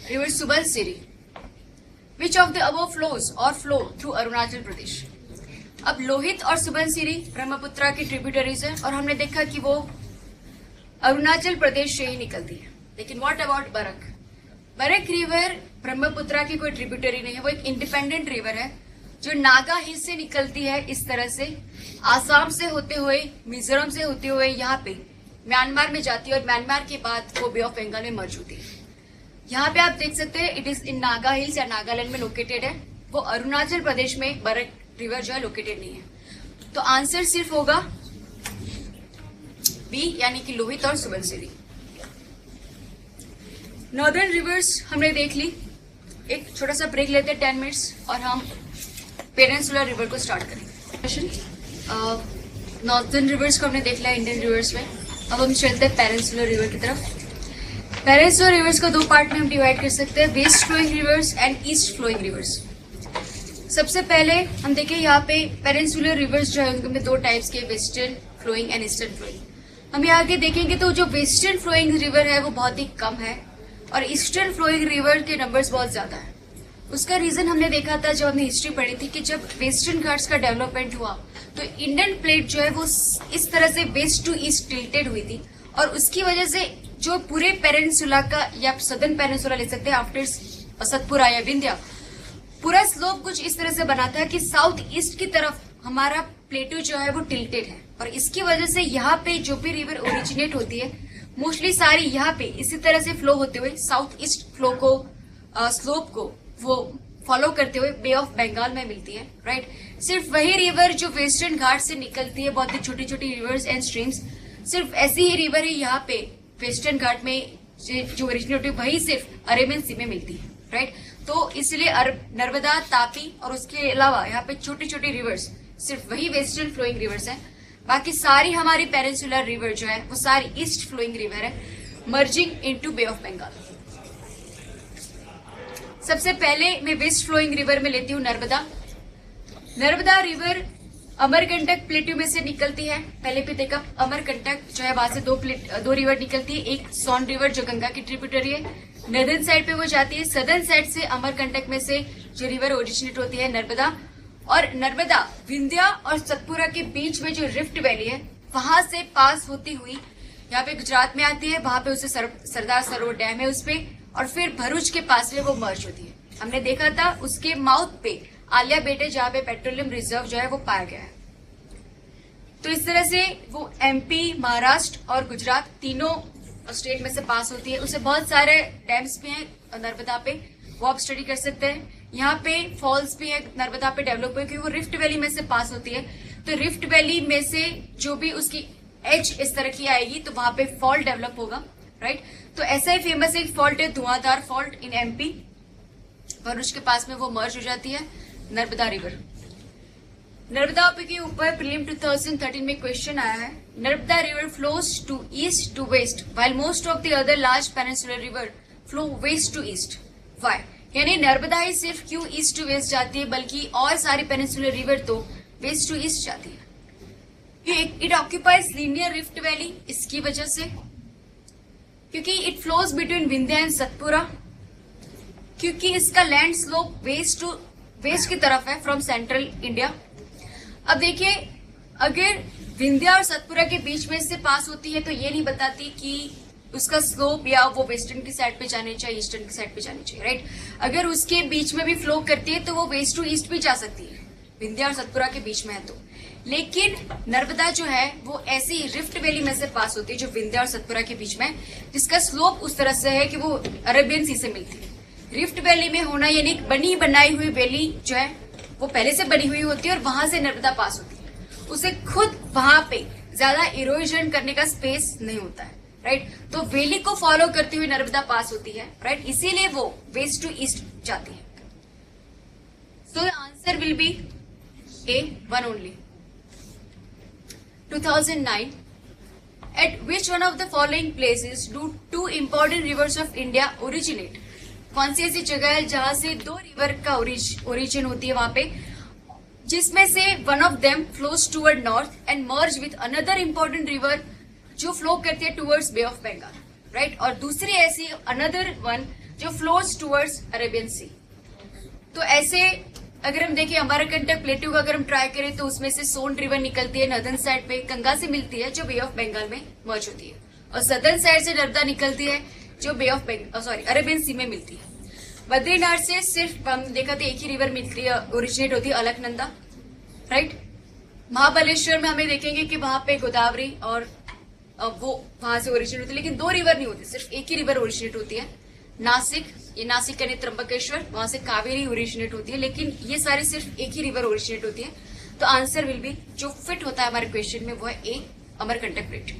river Subansiri, which of the above flows और फ्लो थ्रू अरुणाचल प्रदेश। अब लोहित और सुबनसिरी ब्रह्मपुत्रा की ट्रिब्यूटरीज है और हमने देखा कि वो अरुणाचल प्रदेश से ही निकलती है। लेकिन what about Barak? Barak river Brahmaputra की कोई ट्रिब्यूटरी नहीं है, वो एक इंडिपेंडेंट रिवर है जो नागा हिल्स से निकलती है, इस तरह से आसाम से होते हुए, मिजोरम से होते हुए यहाँ पे म्यांमार में जाती है और म्यांमार के बाद वो बे ऑफ बंगाल में मर्ज होती है। यहाँ पे आप देख सकते हैं it is in Naga hills या नागालैंड में लोकेटेड है। वो अरुणाचल प्रदेश में बरक रिवर जो है लोकेटेड नहीं है। तो आंसर सिर्फ होगा बी, यानी कि लोहित और सुबनसिरी। नॉर्दर्न रिवर्स हमने देख ली। एक छोटा सा ब्रेक लेते हैं 10 मिनट्स और हम पेनिनसुलर रिवर को स्टार्ट करेंगे। नॉर्दर्न रिवर्स को हमने देख लिया इंडियन रिवर्स में। अब हम चलते हैं पेनिनसुलर रिवर की तरफ। पेनिनसुलर रिवर्स को दो पार्ट में हम डिवाइड कर सकते हैं, west flowing rivers and east flowing rivers. सबसे पहले हम देखें यहाँ पे पेनिनसुलर रिवर्स जो है उनमें दो टाइप्स के, western flowing and eastern flowing. हम यहाँ आगे देखेंगे तो जो वेस्टर्न फ्लोइंग रिवर है वो बहुत ही कम है और ईस्टर्न फ्लोइंग रिवर के नंबर्स बहुत ज्यादा है। उसका रीजन हमने देखा था जब हमने हिस्ट्री पढ़ी थी कि जब वेस्टर्न घाट्स का डेवलपमेंट हुआ तो इंडियन प्लेट जो है वो इस तरह से वेस्ट टू ईस्ट टिल्टेड हुई थी और उसकी वजह से जो पूरे पेनिनसुला का या सदर्न पेनिनसुला ले सकते हैं आफ्टर सतपुरा या विंध्या, पूरा स्लोप कुछ इस तरह से बना था कि साउथ ईस्ट की तरफ हमारा प्लेटू जो है वो टिल्टेड है और इसकी वजह से यहाँ पे जो भी रिवर ओरिजिनेट होती है मोस्टली सारी यहाँ पे इसी तरह से फ्लो होते हुए साउथ ईस्ट फ्लो को स्लोप को वो फॉलो करते हुए बे ऑफ बंगाल में मिलती है, राइट। सिर्फ वही रिवर जो वेस्टर्न घाट से निकलती है, बहुत ही छोटी छोटी रिवर्स एंड स्ट्रीम्स, सिर्फ ऐसी ही रिवर ही यहाँ पे वेस्टर्न घाट में जो ओरिजिनेट वही सिर्फ अरेबियन सी में मिलती है, राइट। तो इसलिए नर्मदा, तापी और उसके अलावा यहाँ पे छोटी छोटी रिवर्स सिर्फ वही वेस्टर्न फ्लोइंग रिवर्स है। बाकी सारी हमारी पेनिनसुलर रिवर जो है वो सारी ईस्ट फ्लोइंग रिवर है, merging into bay of Bengal. सबसे पहले मैं वेस्ट फ्लोइंग रिवर में लेती हूँ नर्मदा। नर्मदा रिवर अमरकंटक प्लेट्यू में से निकलती है। पहले भी देखा, अमरकंटक जो है वहां से दो रिवर निकलती है। एक सोन रिवर जो गंगा की ट्रिब्यूटरी है, नॉर्दर्न साइड पे वो जाती है। सदर्न साइड से अमरकंटक में से जो रिवर ओरिजिनेट होती है नर्मदा, और नर्मदा विंध्या और सतपुरा के बीच में जो रिफ्ट वैली है वहां से पास होती हुई यहाँ पे गुजरात में आती है। वहां पे उसे सरदार सरोवर डैम है उस पे, और फिर भरूच के पास में वो मर्ज होती है। हमने देखा था उसके माउथ पे आलिया बेटे जहां पे पेट्रोलियम रिजर्व जो है वो पाया गया है। तो इस तरह से वो एमपी, महाराष्ट्र और गुजरात तीनों स्टेट में से पास होती है। उसे बहुत सारे डैम्स भी हैं नर्मदा पे, वो आप स्टडी कर सकते हैं। यहाँ पे फॉल्स भी है नर्मदा पे डेवलप हुए, क्योंकि वो रिफ्ट वैली में से पास होती है। तो रिफ्ट वैली में से जो भी उसकी एज इस तरह की आएगी तो वहां पे फॉल्ट डेवलप होगा, राइट। तो ऐसा ही फेमस एक फॉल्ट है धुआंधार फॉल्ट इन एमपी, भरूच के पास में वो मर्ज हो जाती है नर्मदा रिवर। नर्मदा के ऊपर प्रीलिम 2013 में क्वेश्चन आया है, Narmada river flows to east to west while most of the other large peninsular river flow west to east, why? यानी नर्मदा ही सिर्फ क्यों ईस्ट टू वेस्ट जाती है, बल्कि और सारी पेनिनसुलर रिवर तो वेस्ट टू ईस्ट जाती है। It occupies linear rift valley, इसकी वजह से, क्योंकि it flows between Vindhya and Satpura, क्योंकि इसका लैंड स्लोप वेस्ट की तरफ है फ्रॉम सेंट्रल इंडिया। अब देखिए, अगर विंध्या और सतपुरा के बीच में से पास होती है तो ये नहीं बताती कि उसका स्लोप या वो वेस्टर्न की साइड पे जाने चाहिए, ईस्टर्न की साइड पे जानी चाहिए, राइट। अगर उसके बीच में भी फ्लो करती है तो वो वेस्ट टू ईस्ट भी जा सकती है, विंध्या और सतपुरा के बीच में है तो। लेकिन नर्मदा जो है वो ऐसी रिफ्ट वैली में से पास होती है जो विंध्या और सतपुरा के बीच में, जिसका स्लोप उस तरह से है कि वो अरेबियन सी से मिलती है। रिफ्ट वैली में होना यानी बनी बनाई हुई वैली जो है वो पहले से बनी हुई होती है और वहां से नर्मदा पास होती है। उसे खुद वहां पे ज्यादा इरोजन करने का स्पेस नहीं होता है, राइट। तो वैली को फॉलो करते हुए नर्मदा पास होती है, राइट, इसीलिए वो वेस्ट टू ईस्ट जाती है। So the answer will be A, one only. 2009, at which one of the following places do two important rivers of India originate? कौन सी ऐसी जगह है जहां से दो रिवर का ओरिजिन होती है वहां पे, जिसमें से one of them flows toward north and merge with another important river जो फ्लो करती है towards bay of Bengal, right, और दूसरी ऐसी अनदर वन जो फ्लोज टूवर्ड्स अरेबियन सी। तो ऐसे अगर हम देखें अमरकंटक प्लेट्यू का अगर हम ट्राई करें तो उसमें से सोन रिवर निकलती है नॉर्दर्न साइड पे, गंगा से मिलती है जो बे ऑफ बंगाल में मर्ज होती है, और सदर्न साइड से नर्मदा निकलती है जो बे ऑफ अरेबियन सी में मिलती है। बद्रीनाथ से सिर्फ हम देखा था एक ही रिवर मिलती है, ओरिजिनेट होती है अलकनंदा, राइट। महाबलेश्वर में हमें देखेंगे कि वहां पे गोदावरी और वो वहां से ओरिजिनेट होती है, लेकिन दो रिवर नहीं होती, सिर्फ एक ही रिवर ओरिजिनेट होती है। नासिक, ये नासिक यानी त्र्यंबकेश्वर, वहां से कावेरी ओरिजिनेट होती है, लेकिन ये सारे सिर्फ एक ही रिवर ओरिजिनेट होती है। तो आंसर विल बी, जो फिट होता है हमारे क्वेश्चन में, वो है A, Amarkantak plateau.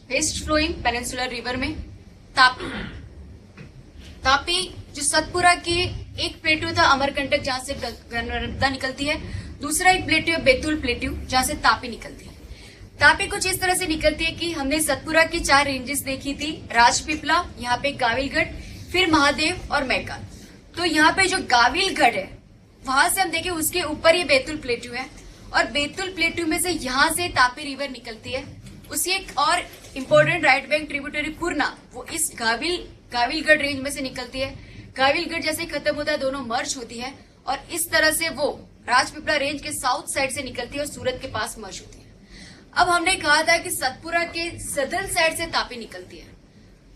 West flowing peninsular river में तापी जो सतपुरा की एक प्लेट्यू था अमरकंटक जहां से नर्मदा निकलती है, दूसरा एक प्लेट्यू है बेतुल प्लेट्यू जहां से तापी निकलती है। तापी कुछ इस तरह से निकलती है कि हमने सतपुरा की 4 रेंजेस देखी थी, राजपीपला, यहाँ पे गाविलगढ़, फिर महादेव और मैकान। तो यहाँ पे जो गाविलगढ़ है वहां से हम देखें उसके ऊपर ये बेतुल प्लेट्यू है, और बेतुल प्लेट्यू में से यहाँ से तापी रिवर निकलती है। उसी एक और इम्पोर्टेंट राइट बैंक ट्रिब्यूटरी पूर्णा, वो इस गाविलगढ़ रेंज में से निकलती है। गाविलगढ़ जैसे खत्म होता है दोनों मर्ज होती है, और इस तरह से वो राजपीपला रेंज के साउथ साइड से निकलती है और सूरत के पास मर्ज होती है। अब हमने कहा था कि सतपुरा के सदर्न साइड से तापी निकलती है,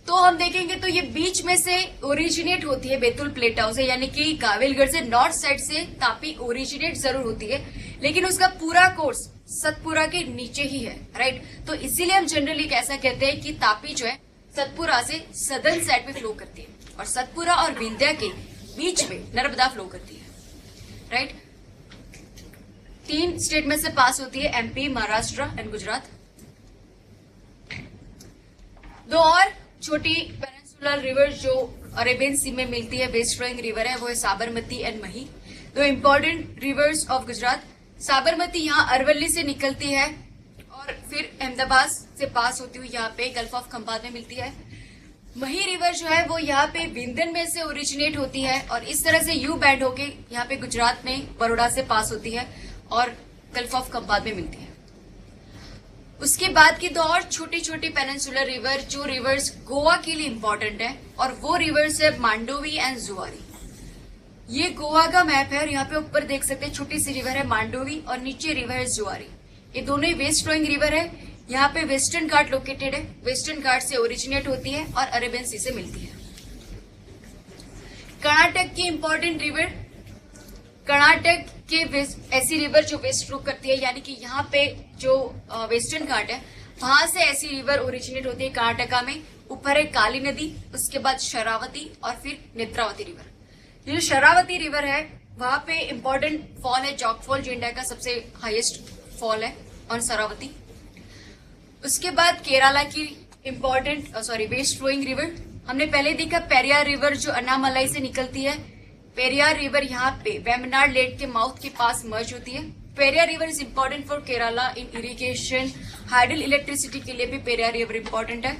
तो हम देखेंगे तो ये बीच में से ओरिजिनेट होती है बेतुल प्लेटाओ से, यानी कि गाविलगढ़ से नॉर्थ साइड से तापी ओरिजिनेट जरूर होती है, लेकिन उसका पूरा कोर्स सतपुरा के नीचे ही है, राइट। तो इसीलिए हम जनरली ऐसा कहते हैं कि तापी जो है सतपुरा से सदर्न साइड पे फ्लो करती है, और सतपुरा और विंध्या के बीच में नर्मदा फ्लो करती है, राइट। 3 स्टेट में से पास होती है, एमपी, महाराष्ट्र एंड गुजरात। 2 और छोटी पेनिनसुलर रिवर जो अरेबियन सी में मिलती है, वेस्ट फ्लोइंग रिवर है, वो है साबरमती एंड मही। 2 important rivers of Gujarat. Sabarmati यहाँ अरवली से निकलती है और फिर अहमदाबाद से पास होती हुई यहाँ पे गल्फ ऑफ खंभात में मिलती है। मही रिवर जो है वो यहाँ पे विंधन में से ओरिजिनेट होती है और इस तरह से यू बैंड होके यहाँ पे गुजरात में बड़ौदा से पास होती है और गल्फ ऑफ खंबात में मिलती है। उसके बाद की दो और छोटी छोटी पेनिनसुलर रिवर जो रिवर्स गोवा के लिए इंपॉर्टेंट है और वो रिवर्स है मांडोवी एंड जुआरी। ये गोवा का मैप है और यहाँ पे ऊपर देख सकते हैं छोटी सी रिवर है मांडोवी और नीचे रिवर है जुआरी। ये दोनों ही वेस्ट फ्लोइंग रिवर है। यहाँ पे वेस्टर्न घाट लोकेटेड है, वेस्टर्न घाट से ओरिजिनेट होती है और अरेबियन सी से मिलती है। कर्नाटक की इंपॉर्टेंट रिवर, कर्नाटक के ऐसी रिवर जो वेस्ट फ्लो करती है, यानी कि यहाँ पे जो वेस्टर्न घाट है वहां से ऐसी रिवर ओरिजिनेट होती है कर्नाटका में। ऊपर है काली नदी, उसके बाद शरावती और फिर नेत्रावती रिवर। ये जो शरावती रिवर है वहां पे इंपॉर्टेंट फॉल है जॉग फॉल, जो इंडिया का सबसे हाईएस्ट फॉल है, और शरावती। उसके बाद केरला की इंपॉर्टेंट वेस्ट फ्लोइंग रिवर हमने पहले देखा पेरियार रिवर जो अन्नामलाई से निकलती है। पेरियार रिवर यहाँ पे वेम्बनाड लेक के माउथ के पास मर्ज होती है। Periyar river is important for Kerala in irrigation, hydel electricity के लिए भी पेरियार रिवर इम्पोर्टेंट है।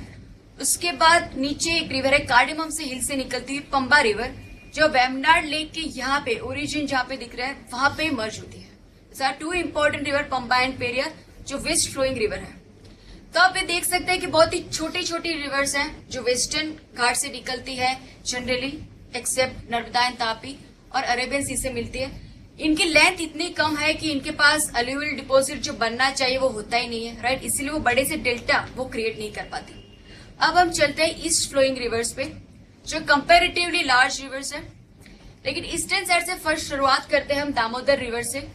उसके बाद नीचे एक रिवर है कार्डेमम से हिल से निकलती है पंबा रिवर, जो वेम्बनाड लेक के यहाँ पे ओरिजिन जहाँ पे दिख रहा है वहां पे मर्ज होती है। Two important river Pamba and Periyar जो वेस्ट फ्लोइंग रिवर है। तो आप ये देख सकते हैं कि बहुत ही छोटी छोटी रिवर्स हैं जो वेस्टर्न घाट से निकलती है generally, except Narmada and Tapi, और अरेबियन सी से मिलती है। इनकी लेंथ इतनी कम है कि इनके पास अलुवियल डिपॉजिट जो बनना चाहिए वो होता ही नहीं है, राइट। इसलिए वो बड़े से डेल्टा वो क्रिएट नहीं कर पाती। अब हम चलते हैं ईस्ट फ्लोइंग रिवर्स पे जो कंपेरेटिवली लार्ज रिवर्स है। लेकिन ईस्टर्न साइड से फर्स्ट शुरुआत करते हैं हम दामोदर रिवर से।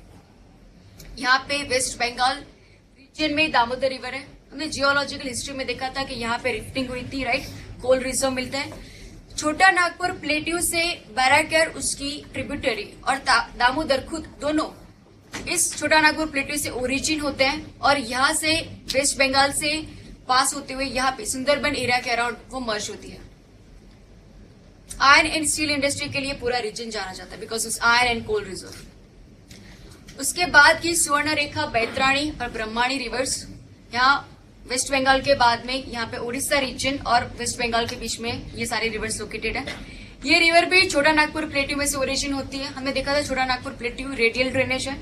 यहाँ पे वेस्ट बंगाल रीजन में दामोदर रिवर है। हमने जियोलॉजिकल हिस्ट्री में देखा था कि यहाँ पे रिफ्टिंग हुई थी, राइट। कोल रिजर्व मिलते हैं। छोटा नागपुर प्लेट्यू से बैराकर उसकी ट्रिब्यूटरी और दामोदर खुद दोनों इस छोटा नागपुर प्लेट्यू से ओरिजिन होते हैं और यहाँ से वेस्ट बंगाल से पास होते हुए यहाँ पे सुंदरबन एरिया के अराउंड वो मर्ज होती है। आयरन एंड स्टील इंडस्ट्री के लिए पूरा रीजन जाना जाता है बिकॉज उस आयरन एंड कोल रिजर्व। उसके बाद की स्वर्ण रेखा बैतराणी और ब्रह्माणी रिवर्स, यहाँ वेस्ट बंगाल के बाद में यहाँ पे उड़ीसा रीजन और वेस्ट बंगाल के बीच में ये सारे रिवर्स लोकेटेड है। ये रिवर भी छोटा नागपुर प्लेट्यू में से ओरिजिन होती है। हमने देखा था छोटा नागपुर प्लेट्यू रेडियल ड्रेनेज है,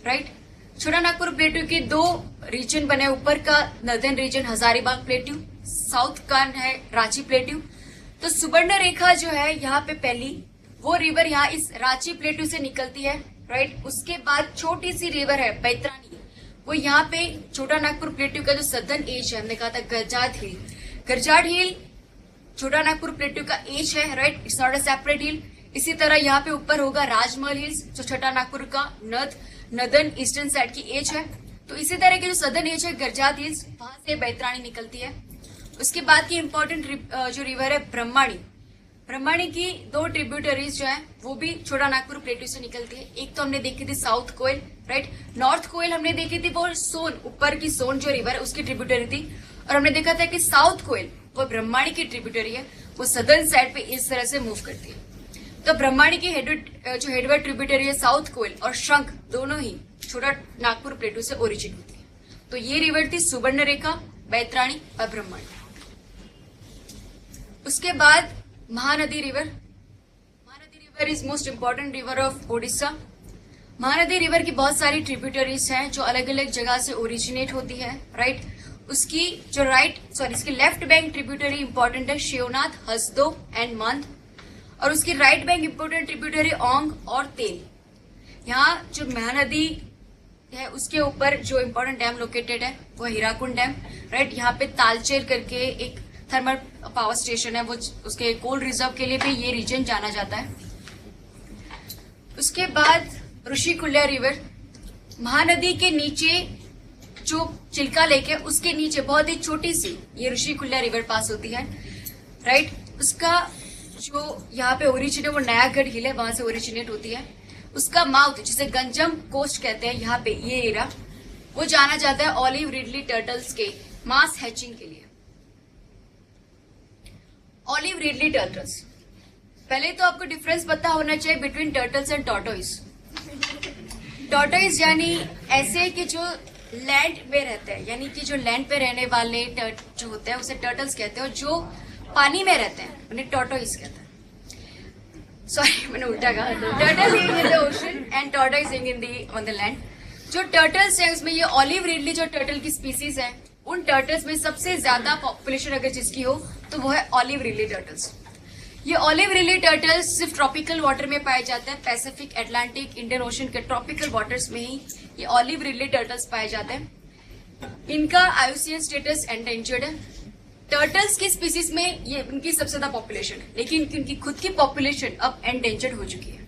राइट। छोटा नागपुर प्लेट्यू के दो रीजन बने, ऊपर का northern region Hazaribagh plateau, south का है रांची प्लेट्यू। तो सुवर्ण रेखा जो है यहाँ पे पहली वो रिवर यहाँ इस रांची प्लेट्यू से निकलती है, राइट। उसके बाद छोटी सी रिवर है बैतराणी, वो यहाँ पे छोटा नागपुर प्लेट्यू का जो सदर्न एज है, हमने कहा था गरजात हिल, गरजात हिल छोटा नागपुर प्लेट्यू का एज है, right. It's not a separate hill. इसी तरह यहाँ पे ऊपर होगा राजमहल हिल्स जो छोटा नागपुर का नॉर्दर्न ईस्टर्न साइड की एज है। तो इसी तरह की जो सदर्न एज है गरजात हिल्स, वहां से बैतराणी निकलती है। उसके बाद की इंपॉर्टेंट जो रिवर है ब्रह्माणी, ब्रह्माणी की दो ट्रिब्यूटरीज जो है वो भी छोटा नागपुर प्लेट्यू से निकलती है। एक तो हमने देखी थी साउथ कोयल, राइट। नॉर्थ कोयल हमने देखी थी वो सोन, ऊपर की सोन जो रिवर है उसकी ट्रिब्यूटरी थी, और हमने देखा था कि साउथ कोयल वो ब्रह्माणी की ट्रिब्यूटरी है, वो सदर्न साइड पे इस तरह से मूव करती है। तो ब्रह्माणी की जो हेडवर्ड ट्रिब्यूटरी है साउथ कोयल और शंख दोनों ही छोटा नागपुर प्लेट्यू से ओरिजिन होती है। तो ये रिवर थी सुवर्ण रेखा, बैतराणी और ब्रह्माणी। उसके बाद Mahanadi river, Mahanadi river is most important river of Odisha. Mahanadi river की बहुत सारी ट्रिब्यूटरीज हैं जो अलग अलग जगह से ओरिजिनेट होती है, राइट। उसकी जो इसकी लेफ्ट बैंक ट्रिब्यूटरी इंपॉर्टेंट है शिवनाथ, हसदो एंड मंद, और उसकी राइट बैंक इंपॉर्टेंट ट्रिब्यूटरी ओंग और तेल। यहाँ जो महानदी है उसके ऊपर जो इंपॉर्टेंट डैम लोकेटेड है वो हीराकुंड डैम, राइट। यहाँ पे तालचेर करके एक थर्मल पावर स्टेशन है, वो उसके कोल रिजर्व के लिए भी ये रीजन जाना जाता है। उसके बाद ऋषिकुल्या रिवर, महानदी के नीचे जो चिल्का लेक है उसके नीचे बहुत ही छोटी सी ये ऋषिकुल्या रिवर पास होती है, राइट। उसका जो यहाँ पे ओरिजिन है वो नयागढ़ हिल है, वहां से ओरिजिनेट होती है। उसका माउथ जिसे गंजम कोस्ट कहते हैं, यहाँ पे ये एरिया वो जाना जाता है ऑलिव रिडली टर्टल्स के मास हैचिंग के लिए। ऑलिव रिडली टर्टल्स, पहले तो आपको डिफरेंस पता होना चाहिए between turtles and tortoise. Tortoise यानी ऐसे कि जो लैंड में रहते हैं, यानी कि जो लैंड पे रहने वाले जो होते हैं उसे टर्टल्स कहते हैं, और जो पानी में रहते हैं, उन्हें टॉर्टोइस कहते हैं। सॉरी मैंने उल्टा कहा। Turtle living in the ocean and tortoise living in the on the land. जो टर्टल्स है उसमें ये ऑलिव रिडली जो टर्टल की स्पीसीज है, उन टर्टल्स में सबसे ज्यादा पॉपुलेशन अगर जिसकी हो तो वो है ऑलिव रिडली टर्टल्स। ये ऑलिव रिडली टर्टल्स सिर्फ ट्रॉपिकल वाटर में पाए जाते हैं, पैसिफिक, अटलांटिक, इंडियन ओशन के ट्रॉपिकल वाटर्स में ही ये ऑलिव रिडली टर्टल्स पाए जाते हैं। इनका आईयूसीएन स्टेटस एंडेंजर्ड है। टर्टल्स की स्पीसीज में ये उनकी सबसे ज्यादा पॉपुलेशन है, लेकिन उनकी खुद की पॉपुलेशन अब एंडेंजर्ड हो चुकी है।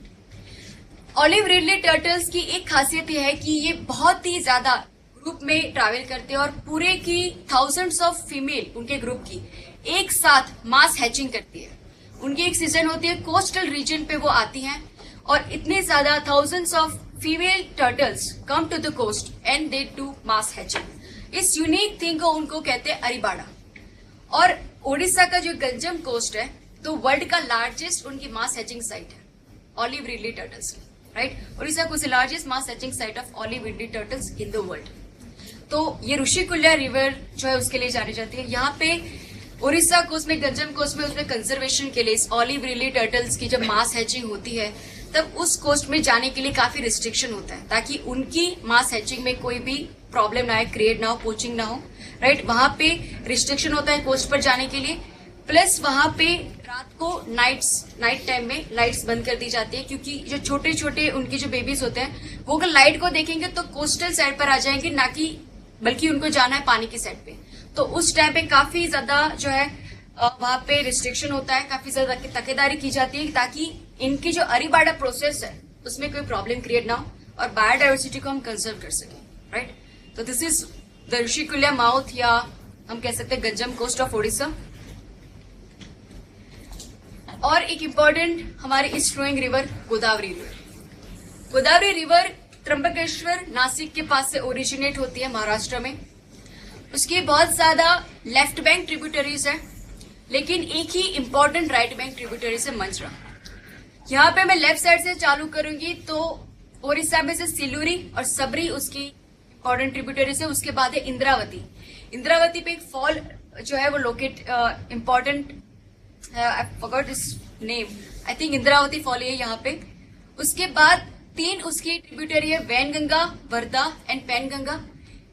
ऑलिव रिडली टर्टल्स की एक खासियत यह है कि ये बहुत ही ज्यादा ग्रुप में ट्रैवल करते हैं और पूरे की थाउजेंड्स ऑफ फीमेल उनके ग्रुप की एक साथ मास हैचिंग करती है। उनकी एक सीजन होती है, कोस्टल रीजन पे वो आती हैं और इतने ज्यादा thousands of female turtles come to the coast and they do mass hatching. इस यूनिक थिंग को उनको कहते हैं अरिबाड़ा। और ओडिशा का जो गंजम कोस्ट है तो वर्ल्ड का लार्जेस्ट उनकी मास हैचिंग साइट है olive ridley turtles, right. Odisha को largest mass hatching site of olive ridley turtles in the world. तो ये ऋषिकुल्या रिवर जो है उसके लिए जानी जाती है। यहाँ पे ओडिशा कोस्ट में, गंजम कोस्ट में, उसमें कंजर्वेशन के लिए ऑलिव रिडली टर्टल्स की जब मास हैचिंग होती है तब उस कोस्ट में जाने के लिए काफी रिस्ट्रिक्शन होता है ताकि उनकी मास हैचिंग में कोई भी प्रॉब्लम ना आए, क्रिएट ना हो, पोचिंग ना हो, राइट। वहां पे रिस्ट्रिक्शन होता है कोस्ट पर जाने के लिए। प्लस वहां पे रात को नाइट टाइम में लाइट्स बंद कर दी जाती है क्योंकि जो छोटे छोटे उनके जो बेबीज होते हैं वो अगर लाइट को देखेंगे तो कोस्टल साइड पर आ जाएंगे, ना कि बल्कि उनको जाना है पानी की साइड पे। तो उस टाइम पे काफी ज्यादा जो है वहां पे रिस्ट्रिक्शन होता है, काफी ज्यादा तकेदारी की जाती है ताकि इनकी जो अरिबाड़ा प्रोसेस है उसमें कोई प्रॉब्लम क्रिएट ना हो और बायोडाइवर्सिटी को हम कंजर्व कर सकें, राइट। तो this is the Rushikulya mouth, या हम कह सकते हैं गंजम कोस्ट ऑफ ओडिशा। और एक इम्पोर्टेंट हमारे east flowing river Godavari river. Godavari river Trimbakeshwar, Nashik के पास से ओरिजिनेट होती है महाराष्ट्र में। उसकी बहुत ज्यादा लेफ्ट बैंक ट्रिब्यूटरीज है, लेकिन एक ही इम्पोर्टेंट राइट बैंक ट्रिब्यूटरीज है मंजरा। यहाँ पे मैं लेफ्ट साइड से चालू करूंगी तो ओडिशा में से सिलूरी और सबरी उसकी इम्पोर्टेंट ट्रिब्यूटरीज है। उसके बाद है इंद्रावती। इंद्रावती पे एक फॉल जो है वो locate important, I forgot this name, I think Indravati fall है यहाँ पे। उसके बाद 3 उसकी ट्रिब्यूटरी है, वैनगंगा, वर्धा एंड पैनगंगा।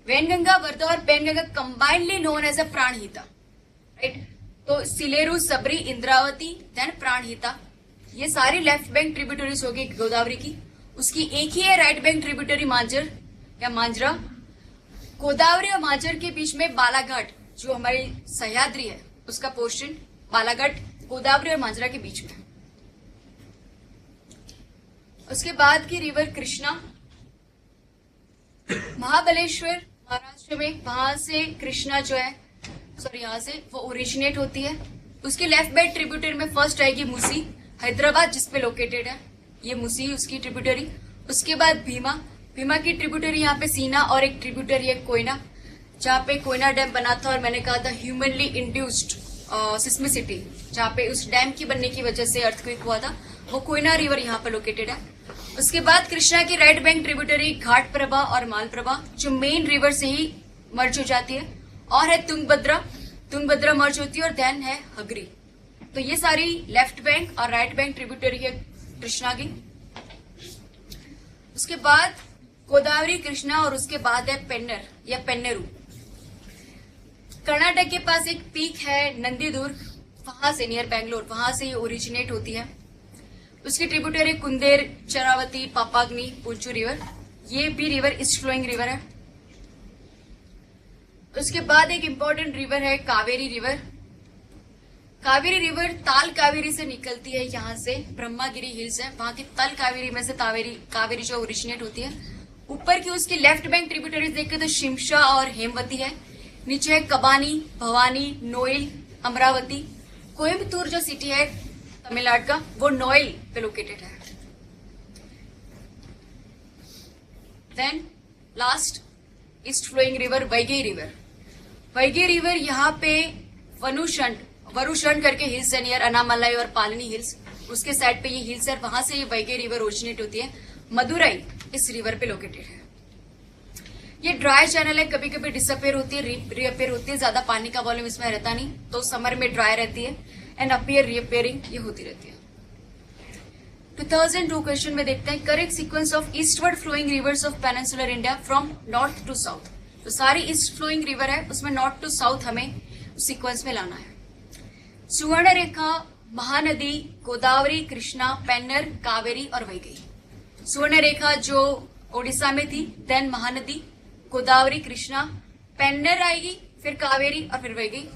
वैनगंगा, वर्धा और Penganga combinedly known as a Pranhita, right. तो सिलेरू, सबरी, इंद्रावती देन प्राणहिता, ये सारी लेफ्ट बैंक ट्रिब्यूटरीज होगी गोदावरी की। उसकी एक ही है राइट बैंक ट्रिब्यूटरी मांजर या मांजरा। गोदावरी और मांजर के बीच में बालाघाट जो हमारी सह्याद्री है उसका पोर्शन, बालाघाट गोदावरी और मांजरा के बीच में। उसके बाद की रिवर कृष्णा, महाबलेश्वर महाराष्ट्र में, वहां से कृष्णा जो है यहाँ से वो ओरिजिनेट होती है। उसके लेफ्ट बैंक ट्रिब्यूटरी में फर्स्ट आएगी मूसी, हैदराबाद जिसपे लोकेटेड है ये मूसी उसकी ट्रिब्यूटरी। उसके बाद भीमा, भीमा की ट्रिब्यूटरी यहाँ पे सीना और एक ट्रिब्यूटरी है कोयना, जहाँ पे कोयना डैम बना था और मैंने कहा था ह्यूमनली इंड्यूस्ड सिस्मिसिटी, जहाँ पे उस डैम की बनने की वजह से अर्थक्वेक हुआ था, वो कोयना रिवर यहाँ पे लोकेटेड है। उसके बाद कृष्णा की राइट बैंक ट्रिब्यूटरी घाट प्रभा और मालप्रभा जो मेन रिवर से ही मर्ज हो जाती है, और है तुंगभद्रा, तुंगभद्रा मर्ज होती है, और देन है हगरी। तो ये सारी लेफ्ट बैंक और राइट बैंक ट्रिब्यूटरी है कृष्णा की। उसके बाद गोदावरी, कृष्णा और उसके बाद है पेन्नर या पेन्नेरू। कर्नाटक के पास एक पीक है नंदीदुर्ग, वहां से नियर बैंगलोर, वहां से ये ओरिजिनेट होती है। उसकी ट्रिब्यूटरी कुंदेर, चरावती, पापाग्नि, पुंचू रिवर, ये भी रिवर ईस्ट फ्लोइंग रिवर है। उसके बाद एक इम्पोर्टेंट रिवर है कावेरी रिवर। कावेरी रिवर ताल कावेरी से निकलती है, यहाँ से ब्रह्मागिरी हिल्स है, वहां की तल कावेरी में से कावेरी जो ओरिजिनेट होती है। ऊपर की उसकी लेफ्ट बैंक ट्रिब्यूटरीज देखें तो शिमशा और हेमवती है। नीचे है कबानी, भवानी, नोएल, अमरावती। कोयम्बतूर जो सिटी है तमिलनाडु का, वो नोएल पे लोकेटेड है। Then last east flowing river Vaigai river. Vaigai river यहाँ पे वरुषण करके हिल्स है नियर अनामलाई और पालनी हिल्स, उसके साइड पे ये हिल्स है, वहां से ये वैगई रिवर ओरिजिनेट होती है। मदुरई इस रिवर पे लोकेटेड है। ये ड्राई चैनल है, कभी कभी डिसअपेयर होती है, रीअपेयर होती है, ज्यादा पानी का वॉल्यूम इसमें रहता नहीं, तो समर में ड्राई रहती है एंड अपीयर रीअपेयरिंग ये होती रहती है। 2002 क्वेश्चन में देखते हैं correct sequence of eastward flowing rivers of peninsular India from north to south. तो सारी ईस्ट फ्लोइंग रिवर है, उसमें नॉर्थ टू साउथ हमें सीक्वेंस में लाना है। सुवर्ण रेखा, महानदी, गोदावरी, कृष्णा, पेन्नर, कावेरी और वैगई। सुवर्ण रेखा जो ओडिशा में थी, देन महानदी, गोदावरी, कृष्णा, पेन्नर आएगी, फिर कावेरी और फिर वैगई।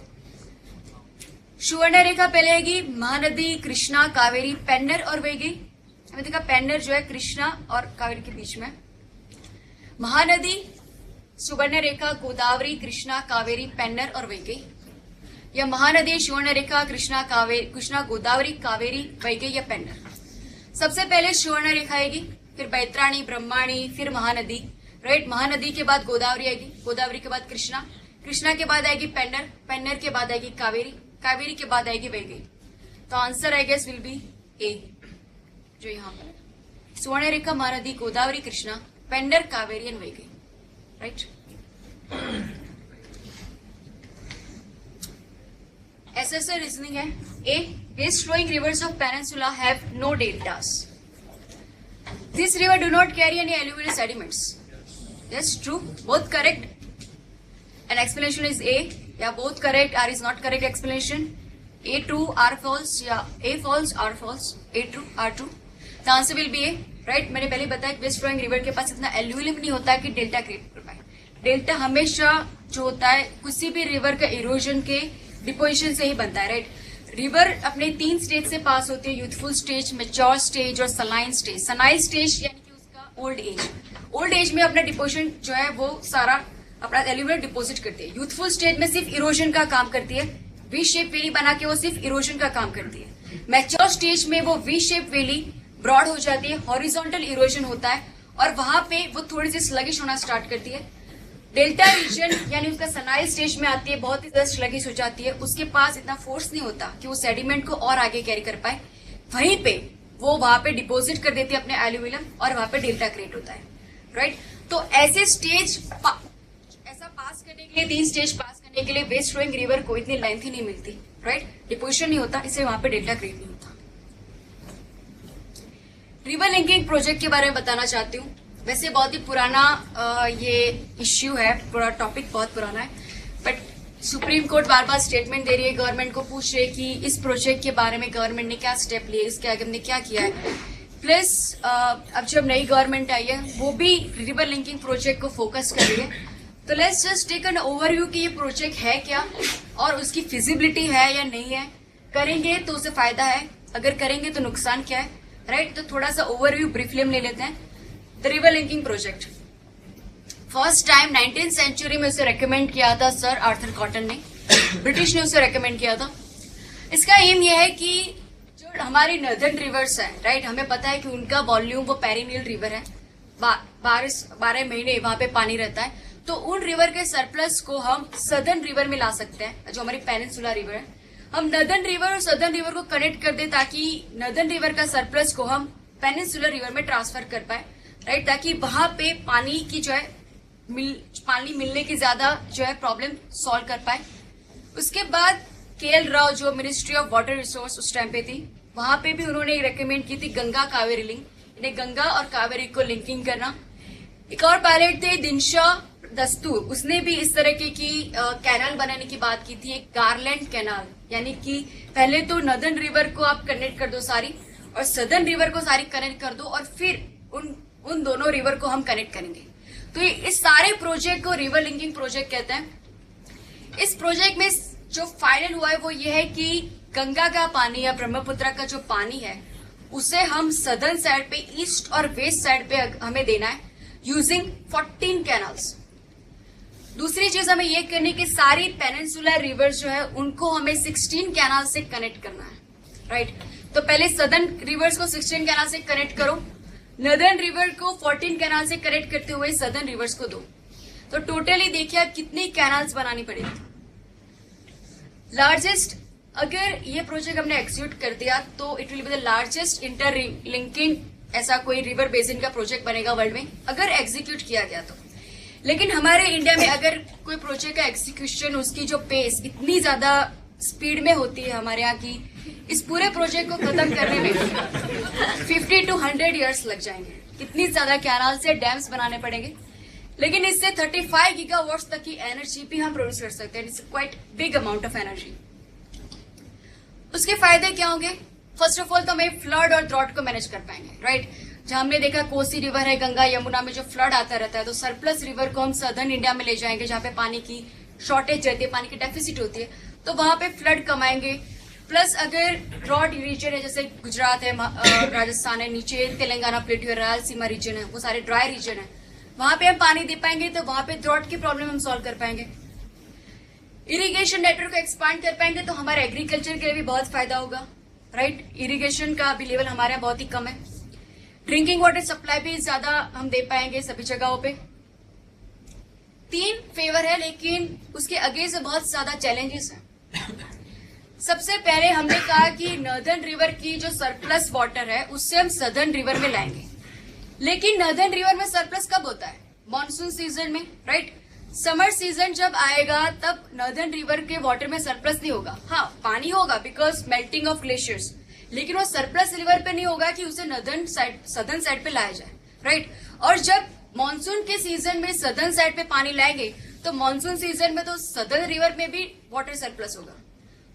सुवर्ण रेखा पहले आएगी, महानदी, कृष्णा, कावेरी, पेन्नर और वैगई। हमें देखा पेन्नर जो है कृष्णा और कावेरी के बीच में। महानदी, सुवर्ण रेखा, गोदावरी, कृष्णा, कावेरी, पेन्नर और वैगई, या महानदी, सुवर्ण रेखा, कृष्णा, कावेरी, कृष्णा, गोदावरी, कावेरी, वैगई या पेन्नर। सबसे पहले सुवर्ण रेखा आएगी, फिर बैतराणी, ब्रह्माणी, फिर महानदी, राइट। महानदी के बाद गोदावरी आएगी, गोदावरी के बाद कृष्णा, कृष्णा के बाद आएगी पेन्नर, पेन्नर के बाद आएगी कावेरी, कावेरी के बाद आएगी वैगई। तो answer I guess will be A, जो यहाँ पर है। Suvarna Rekha, Mahanadi, Godavari, Krishna, Pennar, Kaveri and Vaigai, right. SSA reasoning है। A, east flowing rivers of peninsula have no deltas. This river do not carry any alluvial sediments. Yes, true. Both correct. And explanation is A. Yeah, both correct. R is not correct explanation. A true, R false. Yeah, A false, R false. A true, R true. The answer will be A. Right? मैंने पहले बताया कि waste flowing river के पास इतना alluvium नहीं होता है कि डेल्टा क्रिएट कर पाए। डेल्टा हमेशा जो होता है किसी भी रिवर का इरोजन के डिपोजिशन से ही बनता है, राइट। रिवर अपने 3 स्टेज से पास होती है, यूथफुल स्टेज, मैच्योर स्टेज और सलाइन स्टेज। सलाइन स्टेज यानी कि उसका ओल्ड एज। ओल्ड एज में अपना डिपोजिशन जो है वो सारा अपना एल्यूवियल डिपोजिट करती है। यूथफुल स्टेज में सिर्फ इरोजन का काम करती है, वी शेप वेली बना के वो सिर्फ इरोजन का काम करती है। मैच्योर स्टेज में वो वी शेप वेली ब्रॉड हो जाती है, हॉरिजॉन्टल इरोजन होता है और वहां पे वो थोड़ी सी स्लगिश होना स्टार्ट करती है। डेल्टा रीजन यानी उसका सनाइल स्टेज में आती है, बहुत ही ज्यादा स्लगिश हो जाती है, उसके पास इतना फोर्स नहीं होता कि वो सेडिमेंट को और आगे कैरी कर पाए। वहीं पे वो वहां पे डिपोजिट कर देती है अपने एल्यूवियम और वहां पे डेल्टा क्रिएट होता है, राइट। तो ऐसे स्टेज ऐसा पास करने के लिए 3 स्टेज पास करने के लिए वेस्ट फ्लोइंग रिवर को इतनी लेंथ ही नहीं मिलती, राइट। डिपोजिशन नहीं होता, इसलिए वहां पे डेल्टा क्रिएट नहीं होता। रिवर लिंकिंग प्रोजेक्ट के बारे में बताना चाहती हूँ। वैसे बहुत ही पुराना ये इश्यू है, पूरा टॉपिक बहुत पुराना है, बट सुप्रीम कोर्ट बार बार स्टेटमेंट दे रही है, गवर्नमेंट को पूछ रही है कि इस प्रोजेक्ट के बारे में गवर्नमेंट ने क्या स्टेप लिए, इसके आगे हमने क्या किया है। प्लस अब जब नई गवर्नमेंट आई है वो भी रिवर लिंकिंग प्रोजेक्ट को फोकस कर रही है। तो let's just take an overview कि ये प्रोजेक्ट है क्या और उसकी फिजिबिलिटी है या नहीं है। करेंगे तो उसे फायदा है, अगर करेंगे तो नुकसान क्या है, राइट। तो थोड़ा सा ओवरव्यू ब्रीफली हम ले लेते हैं। The river linking project first time 19th century में उसे रेकमेंड किया था सर आर्थर कॉटन ने, ब्रिटिश ने उसे रेकमेंड किया था। इसका एम यह है कि जो हमारी नर्दर्न रिवर्स है, राइट, हमें पता है कि उनका वॉल्यूम वो पेरिनियल रिवर है, 12 महीने वहां पे पानी रहता है, तो उन रिवर के सरप्लस को हम सदर्न रिवर में ला सकते हैं, जो हमारी पेनिनसुला रिवर है। हम नर्दर्न रिवर और सदर्न रिवर को कनेक्ट कर दे ताकि नर्दर्न रिवर का सरप्लस को हम पेनिनसुलर रिवर में ट्रांसफर कर पाए, राइट, ताकि वहां पे पानी की जो है पानी मिलने की ज्यादा जो है प्रॉब्लम सॉल्व कर पाए। उसके बाद KL राव जो मिनिस्ट्री ऑफ वाटर रिसोर्स उस टाइम पे थी, वहां पे भी उन्होंने रेकमेंड की थी गंगा कावेरी लिंक, इन्हें गंगा और कावेरी को लिंकिंग करना। एक और पायलट थे दिनशा दस्तूर, उसने भी इस तरह की कैनाल बनाने की बात की थी, एक गार्लैंड कैनाल, यानी कि पहले तो नर्दर्न रिवर को आप कनेक्ट कर दो सारी और सदर्न रिवर को सारी कनेक्ट कर दो और फिर उन दोनों रिवर को हम कनेक्ट करेंगे। तो इस सारे प्रोजेक्ट को रिवर लिंकिंग प्रोजेक्ट कहते हैं। इस प्रोजेक्ट में जो फाइनल हुआ है वो ये है कि गंगा का पानी या ब्रह्मपुत्र का जो पानी है उसे हम सदर्न साइड पे, ईस्ट और वेस्ट साइड पे हमें देना है यूजिंग 14 कैनाल्स। दूसरी चीज हमें ये करनी कि सारी पेनिनसुलर रिवर्स जो है उनको हमें 16 कैनाल से कनेक्ट करना है, राइट। तो पहले सदर्न रिवर्स को 16 कैनाल से कनेक्ट करो, नर्दर्न रिवर को 14 कैनाल से कनेक्ट करते हुए सदर्न रिवर्स को दो। तो टोटली देखिए आप कितनी कैनाल्स बनानी पड़ेगी। लार्जेस्ट, अगर ये प्रोजेक्ट हमने एक्सिक्यूट कर दिया तो it will be the largest inter linking ऐसा कोई रिवर बेसिन का प्रोजेक्ट बनेगा वर्ल्ड में, अगर एग्जीक्यूट किया गया तो। लेकिन हमारे इंडिया में अगर कोई प्रोजेक्ट का एग्जीक्यूशन, उसकी जो पेस इतनी ज्यादा स्पीड में होती है हमारे यहाँ की, इस पूरे प्रोजेक्ट को खत्म करने में 50 to 100 ईयर्स लग जाएंगे। इतनी ज्यादा कैनाल से डैम्स बनाने पड़ेंगे, लेकिन इससे 35 गीगावाट्स तक की एनर्जी भी हम प्रोड्यूस कर सकते हैं। It's quite big amount of energy. उसके फायदे क्या होंगे? फर्स्ट ऑफ ऑल तो हमें फ्लड और ड्रॉट को मैनेज कर पाएंगे, राइट? जहां हमने देखा कोसी रिवर है, गंगा यमुना में जो फ्लड आता रहता है, तो सरप्लस रिवर को हम सदर्न इंडिया में ले जाएंगे जहां पे पानी की शॉर्टेज रहती है, पानी की डेफिसिट होती है, तो वहां पे फ्लड कमाएंगे। प्लस अगर ड्रॉट रीजन है, जैसे गुजरात है, राजस्थान है, नीचे तेलंगाना प्लेटू है, रायलसीमा रीजन है, वो सारे ड्राई रीजन है, वहां पे हम पानी दे पाएंगे, तो वहां पे ड्रॉट की प्रॉब्लम हम सॉल्व कर पाएंगे। इरिगेशन नेटवर्क को एक्सपांड कर पाएंगे, तो हमारे एग्रीकल्चर के लिए भी बहुत फायदा होगा, राइट? इरिगेशन का भी लेवल हमारे यहाँ बहुत ही कम है। ड्रिंकिंग वाटर सप्लाई भी ज्यादा हम दे पाएंगे सभी जगहों पे। 3 फेवर है, लेकिन उसके आगे से बहुत ज्यादा चैलेंजेस हैं। सबसे पहले हमने कहा कि नॉर्दर्न रिवर की जो सरप्लस वाटर है उससे हम सदर्न रिवर में लाएंगे, लेकिन नॉर्दर्न रिवर में सरप्लस कब होता है? मॉनसून सीजन में, राइट? समर सीजन जब आएगा तब नॉर्दर्न रिवर के वाटर में सरप्लस नहीं होगा। हाँ, पानी होगा बिकॉज मेल्टिंग ऑफ ग्लेशियर्स, लेकिन वो सरप्लस रिवर पे नहीं होगा कि उसे सदर्न साइड पे लाया जाए, राइट? और जब मॉनसून के सीजन में सदर्न साइड पे पानी लाएंगे, तो मॉनसून सीजन में तो सदर्न रिवर में भी वाटर सरप्लस होगा।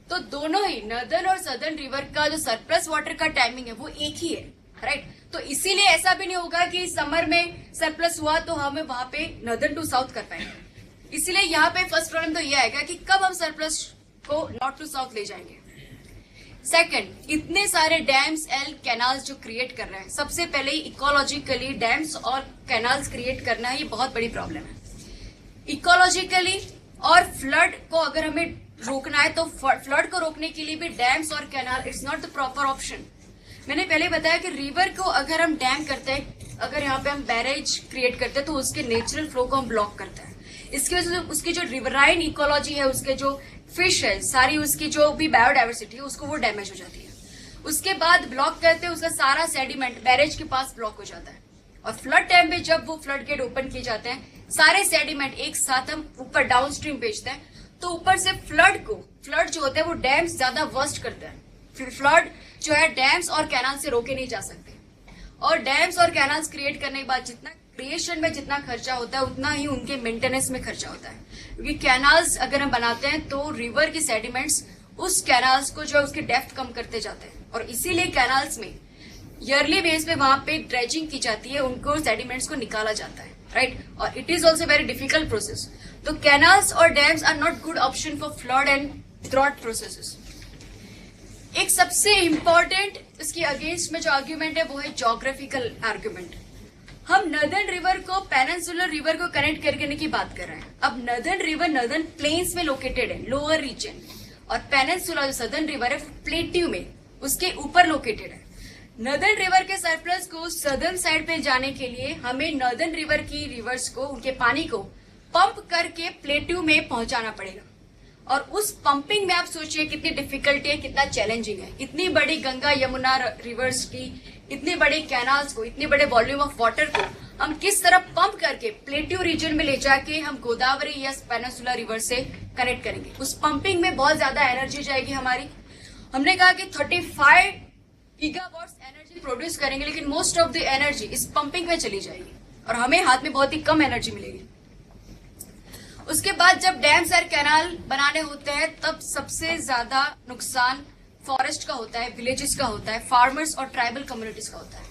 तो दोनों ही नॉर्दर्न और सदर्न रिवर का जो सरप्लस वाटर का टाइमिंग है वो एक ही है, राइट? तो इसीलिए ऐसा भी नहीं होगा कि समर में सरप्लस हुआ तो हमें वहां पे नॉर्दर्न टू साउथ कर पाएंगे। इसीलिए यहाँ पे फर्स्ट प्रॉब्लम तो यह आएगा कि कब हम सरप्लस को नॉर्थ टू साउथ ले जाएंगे। सेकंड, इतने सारे डैम्स एंड कैनाल्स जो क्रिएट कर रहे हैं, सबसे पहले इकोलॉजिकली डैम्स और कैनाल्स क्रिएट करना ये बहुत बड़ी प्रॉब्लम है। इकोलॉजिकली और फ्लड को अगर हमें रोकना है, तो फ्लड को रोकने के लिए भी डैम्स और canal it's not the proper option. मैंने पहले बताया कि रिवर को अगर हम डैम करते हैं, अगर यहाँ पे हम बैरेज क्रिएट करते हैं, तो उसके नेचुरल फ्लो को हम ब्लॉक करते हैं। इसकी वजह से उसकी जो रिवराइन इकोलॉजी है, उसके जो फिश है, सारी उसकी जो भी बायोडाइवर्सिटी है, उसको वो डैमेज हो जाती है। उसके बाद ब्लॉक करते हैं, उसका सारा सेडिमेंट बैरेज के पास ब्लॉक हो जाता है। और फ्लड टाइम पे जब वो फ्लड गेट ओपन किए जाते हैं, सारे सेडिमेंट एक साथ हम ऊपर डाउन स्ट्रीम भेजते हैं, तो ऊपर से फ्लड जो होता है वो डैम्स ज्यादा वर्स्ट करते हैं। फ्लड जो है डैम्स और कैनाल से रोके नहीं जा सकते। और डैम्स और कैनाल्स क्रिएट करने के बाद जितना क्रिएशन में जितना खर्चा होता है, उतना ही उनके मेंटेनेंस में खर्चा होता है। क्योंकि कैनाल्स अगर हम बनाते हैं तो रिवर की सेडिमेंट्स उस कैनाल्स को जो उसके डेप्थ कम करते जाते हैं, और इसीलिए कैनाल्स में ईयरली बेस पे वहां पे ड्रेजिंग की जाती है, उनको सेडिमेंट्स को निकाला जाता है, राइट? और it is also very difficult process. तो कैनाल्स और dams are not good option for flood and drought processes. एक सबसे इंपॉर्टेंट इसके अगेंस्ट में जो आर्ग्यूमेंट है वो है ज्योग्राफिकल आर्ग्यूमेंट। हम नॉर्दर्न रिवर को पेनिनसुलर रिवर को कनेक्ट करने की बात कर रहे हैं। अब नॉर्दर्न रिवर नॉर्दर्न प्लेन्स में लोकेटेड है, लोअर रीजन, और पेनिनसुला जो सदर्न रिवर है प्लेट्यू में, उसके ऊपर लोकेटेड है। नॉर्दर्न रिवर के सरप्लस को सदर्न साइड पे जाने के लिए हमें नॉर्दर्न रिवर की रिवर्स को, उनके पानी को पंप करके प्लेट्यू में पहुंचाना पड़ेगा। और उस पंपिंग में आप सोचिए कितनी डिफिकल्टी है, कितना चैलेंजिंग है। इतनी बड़ी गंगा यमुना रिवर्स की, इतने बड़े कैनाल्स को, इतने बड़े वॉल्यूम ऑफ वाटर को हम किस तरह पंप करके प्लेट्यू रीजन में ले जाके हम गोदावरी या पेनिनसुला रिवर से कनेक्ट करेंगे। उस पंपिंग में बहुत ज्यादा एनर्जी जाएगी हमारी। हमने कहा कि 35 गीगावाट्स एनर्जी प्रोड्यूस करेंगे, लेकिन मोस्ट ऑफ द एनर्जी इस पंपिंग में चली जाएगी और हमें हाथ में बहुत ही कम एनर्जी मिलेगी। उसके बाद जब डैम्स और कैनाल बनाने होते हैं तब सबसे ज्यादा नुकसान फॉरेस्ट का होता है, विलेजेस का होता है, फार्मर्स और ट्राइबल कम्युनिटीज का होता है।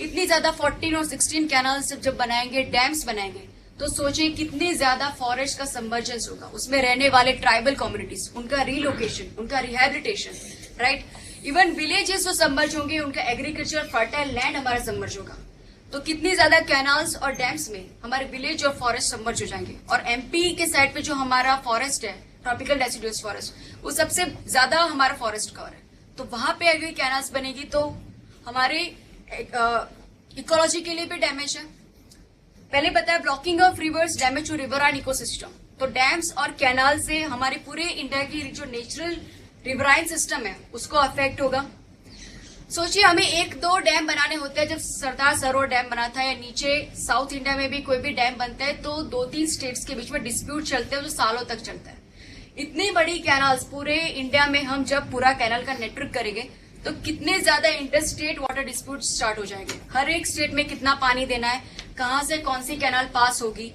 इतनी ज्यादा 14 और 16 कैनाल्स जब बनाएंगे, डैम्स बनाएंगे, तो सोचिए कितनी ज्यादा फॉरेस्ट का सबमर्जेंस होगा। उसमें रहने वाले ट्राइबल कम्युनिटीज, उनका रिलोकेशन, उनका रिहेबिलिटेशन, राइट? इवन विलेजेस जो सबमर्ज होंगे, उनका एग्रीकल्चर फर्टाइल लैंड हमारा सबमर्ज होगा। तो कितनी ज्यादा कैनाल्स और डैम्स में हमारे विलेज और फॉरेस्ट सबमर्ज हो जाएंगे। और एमपी के साइड पे जो हमारा फॉरेस्ट है, ट्रॉपिकल डेसिडुअस फॉरेस्ट, वो सबसे ज्यादा हमारा फॉरेस्ट कवर है। तो वहां पे अगर कैनाल्स बनेगी तो हमारे इकोलॉजी के लिए भी डैमेज है। पहले बताया blocking of rivers, damage to riverine ecosystem. तो डैम्स और कैनाल से हमारे पूरे इंडिया की जो नेचुरल रिवराइन सिस्टम है उसको अफेक्ट होगा। सोचिए हमें एक दो डैम बनाने होते हैं। जब सरदार सरोवर डैम बना था या नीचे साउथ इंडिया में भी कोई भी डैम बनता है तो 2-3 स्टेट्स के बीच में डिस्प्यूट चलते हैं जो सालों तक चलता है। इतनी बड़ी कैनाल्स पूरे इंडिया में हम जब पूरा कैनाल का नेटवर्क करेंगे तो कितने ज्यादा inter state water dispute start हो जाएंगे। हर एक स्टेट में कितना पानी देना है, कहां से कौन सी कैनाल पास होगी,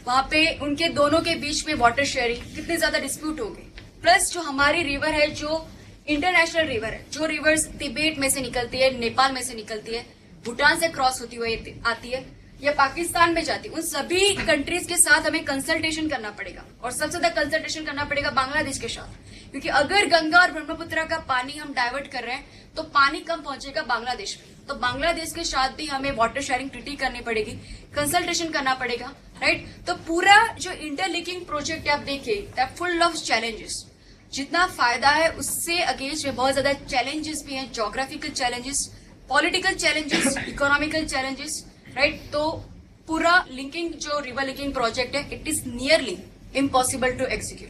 वहां पे उनके दोनों के बीच में वाटर शेयरिंग, कितने ज्यादा डिस्प्यूट होंगे। प्लस जो हमारी रिवर है, जो इंटरनेशनल रिवर है, जो रिवर्स तिब्बत में से निकलती है, नेपाल में से निकलती है, भूटान से क्रॉस होती हुई आती है या पाकिस्तान में जाती है, उन सभी कंट्रीज के साथ हमें कंसल्टेशन करना पड़ेगा। और सबसे ज्यादा कंसल्टेशन करना पड़ेगा बांग्लादेश के साथ, क्योंकि अगर गंगा और ब्रह्मपुत्र का पानी हम डाइवर्ट कर रहे हैं तो पानी कम पहुंचेगा बांग्लादेश में। तो बांग्लादेश के साथ भी हमें वाटर शेयरिंग ट्रीटी करनी पड़ेगी, कंसल्टेशन करना पड़ेगा, राइट। तो पूरा जो इंटरलिंकिंग प्रोजेक्ट आप देखिए, फुल ऑफ चैलेंजेस। जितना फायदा है उससे अगेंस्ट में बहुत ज्यादा चैलेंजेस भी हैं, geographical challenges, political challenges, economical challenges, right. तो पूरा लिंकिंग जो रिवर लिंकिंग प्रोजेक्ट है, it is nearly impossible to execute.